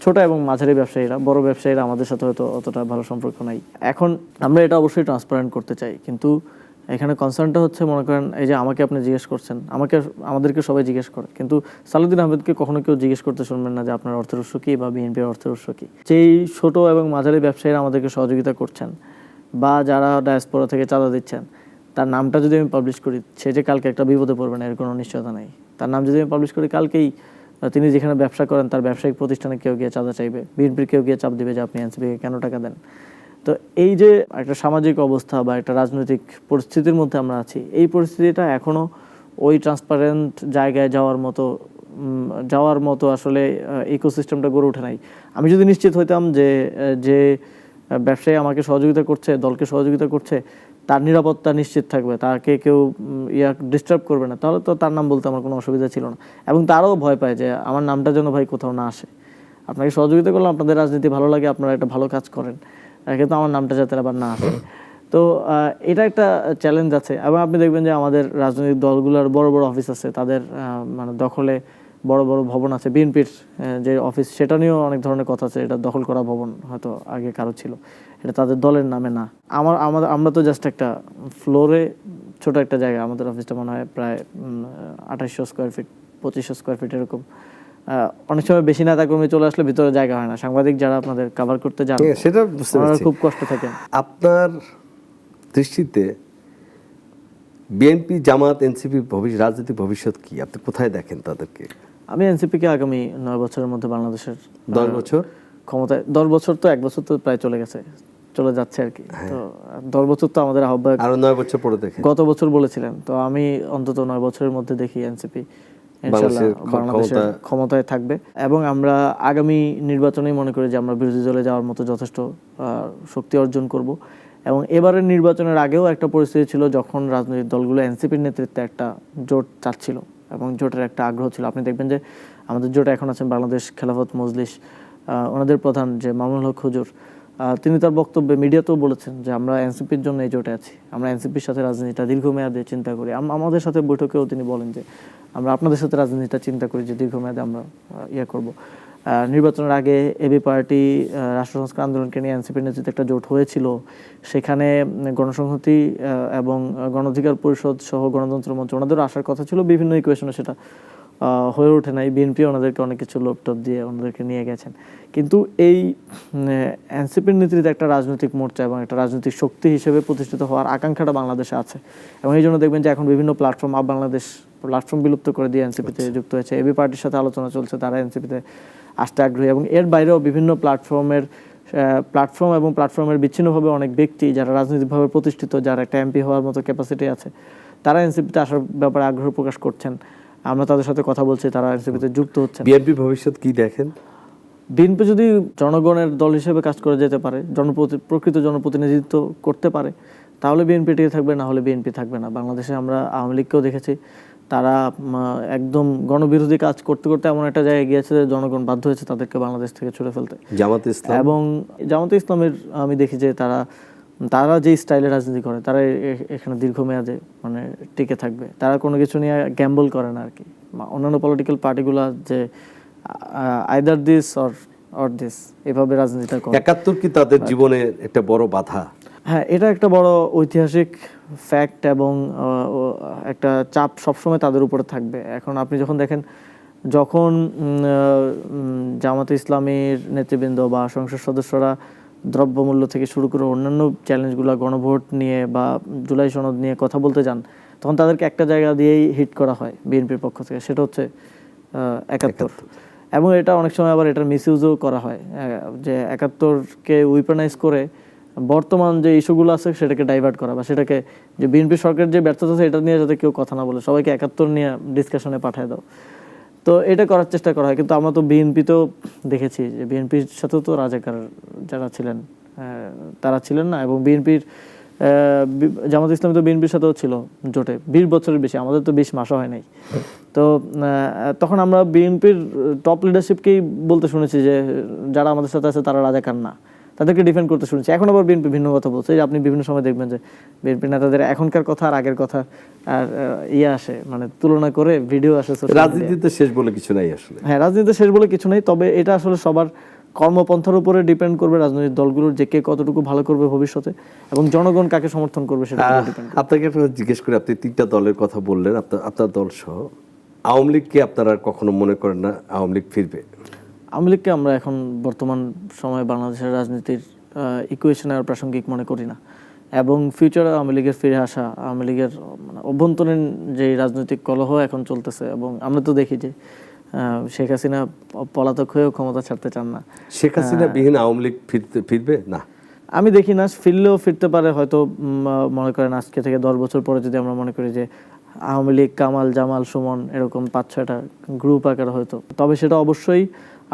ছোট এবং মাঝারি ব্যবসায়ীরা, বড় ব্যবসায়ীরা আমাদের সাথে হয়তো অতটা ভালো সম্পর্ক নাই। এখন আমরা এটা অবশ্যই ট্রান্সপারেন্ট করতে চাই, কিন্তু এখানে কনসার্নটা হচ্ছে, মনে করেন এই যে আমাকে আপনি জিজ্ঞেস করছেন, আমাদেরকে সবাই জিজ্ঞেস করে, কিন্তু সালাউদ্দিন আহমেদকে কখনো কেউ জিজ্ঞেস করতে শুনবেন না যে আপনার অর্থের উৎস কী বা বিএনপির অর্থের উৎস কী। যেই ছোট এবং মাঝারি ব্যবসায়ীরা আমাদেরকে সহযোগিতা করছেন বা যারা ডায়াসপোরা থেকে চাঁদা দিচ্ছেন, তার নামটা যদি আমি পাবলিশ করি, সে যে কালকে একটা বিপদে পড়বে না এর কোনো নিশ্চয়তা নেই। তার নাম যদি আমি পাবলিশ করি, কালকেই তিনি যেখানে ব্যবসা করেন তার ব্যবসায়িক প্রতিষ্ঠানে কেউ গিয়ে চাঁদা চাইবে, বিএনপির কেউ গিয়ে চাপ দিবে যে আপনি এনসিপিকে কেন টাকা দেন। তো এই যে একটা সামাজিক অবস্থা বা একটা রাজনৈতিক পরিস্থিতির মধ্যে আমরা আছি, এই পরিস্থিতিটা এখনও ওই ট্রান্সপারেন্ট জায়গায় যাওয়ার মতো আসলে ইকোসিস্টেমটা গড়ে ওঠে নাই। আমি যদি নিশ্চিত হইতাম যে ব্যবসায়ী আমাকে সহযোগিতা করছে, দলকে সহযোগিতা করছে, তার নিরাপত্তা নিশ্চিত থাকবে, তাকে কেউ ডিস্টার্ব করবে না, তাহলে তো তার নাম বলতে আমার কোনো অসুবিধা ছিল না। এবং তারও ভয় পায় যে আমার নামটা যেন ভাই কোথাও না আসে। আপনাকে সহযোগিতা করলাম, আপনাদের রাজনীতি ভালো লাগে, আপনারা একটা ভালো কাজ করেন, কিন্তু আমার নামটা যাতে আবার না আসে। তো এটা একটা চ্যালেঞ্জ আছে। এবং আপনি দেখবেন যে আমাদের রাজনৈতিক দলগুলোর বড় বড় অফিস আছে, তাদের মানে দখলে বড় বড় ভবন আছে। বিএনপির যে অফিস, সেটা নিয়েও অনেক ধরনের কথা আছে, এটা দখল করা ভবন হয়তো আগে কারো ছিল, এটা তাদের দলের নামে না। আমরা তো জাস্ট একটা ফ্লোরে ছোট একটা জায়গা, আমাদের অফিসটা মনে হয় প্রায় 2800 স্কোয়ার ফিট, 2500 স্কোয়ার ফিট এরকম। অনেক সময় বেশি নেতা কর্মী চলে আসলে ভিতরে জায়গা হয় না, সাংবাদিক যারা আপনাদের কভার করতে যান সেটা বুঝতে ওনারা পারছি। খুব কষ্ট থাকেন। আপনার দৃষ্টিতে বিএনপি, জামাত, এনসিপি রাজনীতি ভবিষ্যৎ কি? আপনি কোথায় দেখেন তাদেরকে? আমি এনসিপিকে আগামী 9 বছরের মধ্যে বাংলাদেশের 10 বছর ক্ষমতায়, 10 বছর তো, 1 বছর তো প্রায় চলে গেছে, চলে যাচ্ছে আর কি। তো 10 বছর তো আমাদের আহ্বায়ক আরো 9 বছর পরে দেখেন। গত বছর বলেছিলেন, তো আমি অন্তত 9 বছরের মধ্যে দেখি এনসিপি ইনশাআল্লাহ বাংলাদেশের ক্ষমতায় থাকবে। এবং আমরা আগামী নির্বাচনেই মনে করি যে আমরা বিরোধী দলে যাওয়ার মতো যথেষ্ট শক্তি অর্জন করব। এবং এবারের নির্বাচনের আগেও একটা পরিস্থিতি ছিল যখন রাজনৈতিক দলগুলো এনসিপির নেতৃত্বে একটা জোট চাচ্ছিল এবং জোটের একটা আগ্রহ ছিল। আপনি দেখবেন যে আমাদের জোটে এখন আছেন বাংলাদেশ খেলাফত মজলিস, ওনাদের প্রধান যে মামুনুল হক হুজুর, তিনি তার বক্তব্যে মিডিয়াতেও বলেছেন যে আমরা এনসিপির জন্য এই জোটে আছি, আমরা এনসিপির সাথে রাজনীতিটা দীর্ঘমেয়াদে চিন্তা করি। আমাদের সাথে বৈঠকেও তিনি বলেন যে আমরা আপনাদের সাথে রাজনীতিটা চিন্তা করি যে দীর্ঘমেয়াদে আমরা করব। নির্বাচনের আগে এবি পার্টি রাষ্ট্র সংস্কার আন্দোলনকে নিয়ে এনসিপির নেতৃত্বে একটা জোট হয়েছিল, সেখানে গণসংহতি এবং গণ অধিকার পরিষদ সহ গণতন্ত্র মঞ্চ ওনাদেরও আসার কথা ছিল, বিভিন্ন ইকুয়েশনে সেটা হয়ে ওঠে নাই। বিএনপি ওনাদেরকে অনেক কিছু লোপটপ দিয়ে ওনাদেরকে নিয়ে গেছেন। কিন্তু এই এনসিপির নেতৃত্বে একটা রাজনৈতিক মোর্চা এবং একটা রাজনৈতিক শক্তি হিসেবে প্রতিষ্ঠিত হওয়ার আকাঙ্ক্ষাটা বাংলাদেশে আছে। এবং এই জন্য দেখবেন যে এখন বিভিন্ন প্ল্যাটফর্ম, বাংলাদেশ প্ল্যাটফর্ম বিলুপ্ত করে দিয়ে এনসিপিতে যুক্ত হয়েছে। এবি পার্টির সাথে আলোচনা চলছে, তারা এনসিপিতে আসতে আগ্রহী। এবং এর বাইরেও বিভিন্ন প্ল্যাটফর্ম এবং প্ল্যাটফর্মের বিচ্ছিন্নভাবে অনেক ব্যক্তি যারা রাজনৈতিকভাবে প্রতিষ্ঠিত, যারা একটা এমপি হওয়ার মতো ক্যাপাসিটি আছে, তারা এনসিপিতে আসার ব্যাপারে আগ্রহ প্রকাশ করছেন। আমরা তাদের সাথে কথা বলছি, তারা এনসিপিতে যুক্ত হচ্ছেন। বিএনপি ভবিষ্যৎ কি দেখেন? বিএনপি যদি জনগণের দল হিসেবে কাজ করে যেতে পারে, প্রকৃত জনপ্রতিনিধিত্ব করতে পারে, তাহলে বিএনপি টিকে থাকবে, না হলে বিএনপি থাকবে না। বাংলাদেশে আমরা আওয়ামী লীগকেও দেখেছি, তারা একদম গণবিরোধী কাজ করতে করতে এমন একটা জায়গায় গিয়েছে যে জনগণ বাধ্য হয়েছে তাদেরকে বাংলাদেশ থেকে ছুড়ে ফেলতে। জামাত ইসলাম এবং জামাতে ইসলামের আমি দেখি যে তারা যে স্টাইলে রাজনীতি করে, তারা এখানে দীর্ঘমেয়াদে মানে টিকে থাকবে। তারা কোনো কিছু নিয়ে গ্যাম্বল করে না আর কি। অন্যান্য পলিটিক্যাল পার্টিগুলো যে আইদার দিস অর দিস এভাবে রাজনীতিটা করে। 71 কি তাদের জীবনে একটা বড় বাধা? হ্যাঁ, এটা একটা বড় ঐতিহাসিক ফ্যাক্ট এবং একটা চাপ সবসময় তাদের উপরে থাকবে। এখন আপনি যখন দেখেন, যখন জামাতে ইসলামীর নেতৃবৃন্দ বা সংসদ সদস্যরা দ্রব্যমূল্য থেকে শুরু করে অন্যান্য চ্যালেঞ্জগুলো, গণভোট নিয়ে বা জুলাই সনদ নিয়ে কথা বলতে যান, তখন তাদেরকে একটা জায়গা দিয়েই হিট করা হয় বিএনপির পক্ষ থেকে, সেটা হচ্ছে 71। এবং এটা অনেক সময় আবার এটার মিসইউজও করা হয়, যে 71কে উইপেনাইজ করে বর্তমান যে ইস্যুগুলো আছে সেটাকে ডাইভার্ট করা, বা সেটাকে যে বিএনপি সরকারের যে ব্যর্থতা আছে এটা নিয়ে যাতে কেউ কথা না বলে, সবাইকে 71 নিয়ে ডিসকাশনে পাঠিয়ে দাও। তো এটা করার চেষ্টা করা হয়। কিন্তু আমরা তো বিএনপিতেও দেখেছি যে বিএনপির সাথেও তো রাজাকার যারা ছিলেন তারা ছিলেন না। এবং বিএনপির জামাত ইসলামী তো বিএনপির সাথেও ছিল জোটে 20 বছরের বেশি, আমাদের তো 20 মাসও হয় নাই। তো তখন আমরা বিএনপির টপ লিডারশিপকেই বলতে শুনেছি যে যারা আমাদের সাথে আছে তারা রাজাকার না, তাদেরকে ডিফেন্ড করতে শুনেছি। এখন আবার বিএনপি ভিন্ন কথা বলছে। আপনি বিভিন্ন সময় দেখবেন যে বিএনপি নেতাদের এখনকার কথা আর আগের কথা আর আসে, মানে তুলনা করে ভিডিও আসে। রাজনীতিতে শেষ বলে কিছু নাই আসলে। হ্যাঁ, রাজনীতিতে শেষ বলে কিছু নেই, তবে এটা আসলে সবার কর্মপন্থার উপরে ডিপেন্ড করবে, রাজনৈতিক দলগুলোর যে কে কতটুকু ভালো করবে ভবিষ্যতে এবং জনগণ কাকে সমর্থন করবে সেটা ডিপেন্ড। আপনাকে একটা জিজ্ঞেস করি, আপনি 3টা দলের কথা বললেন, আপনার দল সহ আওয়ামী লীগকে আপনারা কখনো মনে করেন না আওয়ামী লীগ ফিরবে? আওয়ামী লীগকে আমরা এখন বর্তমান সময়ে বাংলাদেশের রাজনীতির ইকুয়েশনে আর প্রাসঙ্গিক মনে করি না। এবং ফিউচারে আওয়ামী লীগের ফিরে আসা, আওয়ামী লীগের মানে অভ্যন্তরীণ যে রাজনৈতিক কলহ এখন চলতেছে, এবং আমরা তো দেখি যে শেখ হাসিনা পলাতক হয়েও ক্ষমতা ছাড়তে চান না। শেখ হাসিনা বিহীন আওয়ামী লীগ ফিরবে না? আমি দেখি না, ফিরলেও ফিরতে পারে হয়তো। মনে করেন আজকে থেকে 10 বছর পরে যদি আমরা মনে করি যে আওয়ামী লীগ কামাল, জামাল, সুমন এরকম 5-6টা গ্রুপ আকারে হয়তো, তবে সেটা অবশ্যই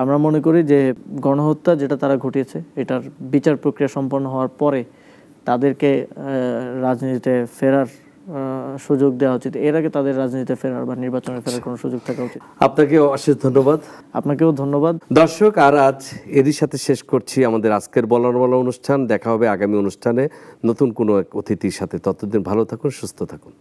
আমরা মনে করি যে গণহত্যা যেটা তারা ঘটিয়েছে এটার বিচার প্রক্রিয়া সম্পন্ন হওয়ার পরে তাদেরকে রাজনীতিতে ফেরার সুযোগ দেওয়া উচিত। এর আগে তাদের রাজনীতিতে ফেরার বা নির্বাচনে ফেরার কোনো সুযোগ থাকা উচিত। আপনাকে অশেষ ধন্যবাদ। আপনাকেও ধন্যবাদ। দর্শক, আর আজ এরই সাথে শেষ করছি আমাদের আজকের বলার বলা অনুষ্ঠান। দেখা হবে আগামী অনুষ্ঠানে নতুন কোনো এক অতিথির সাথে। ততদিন ভালো থাকুন, সুস্থ থাকুন।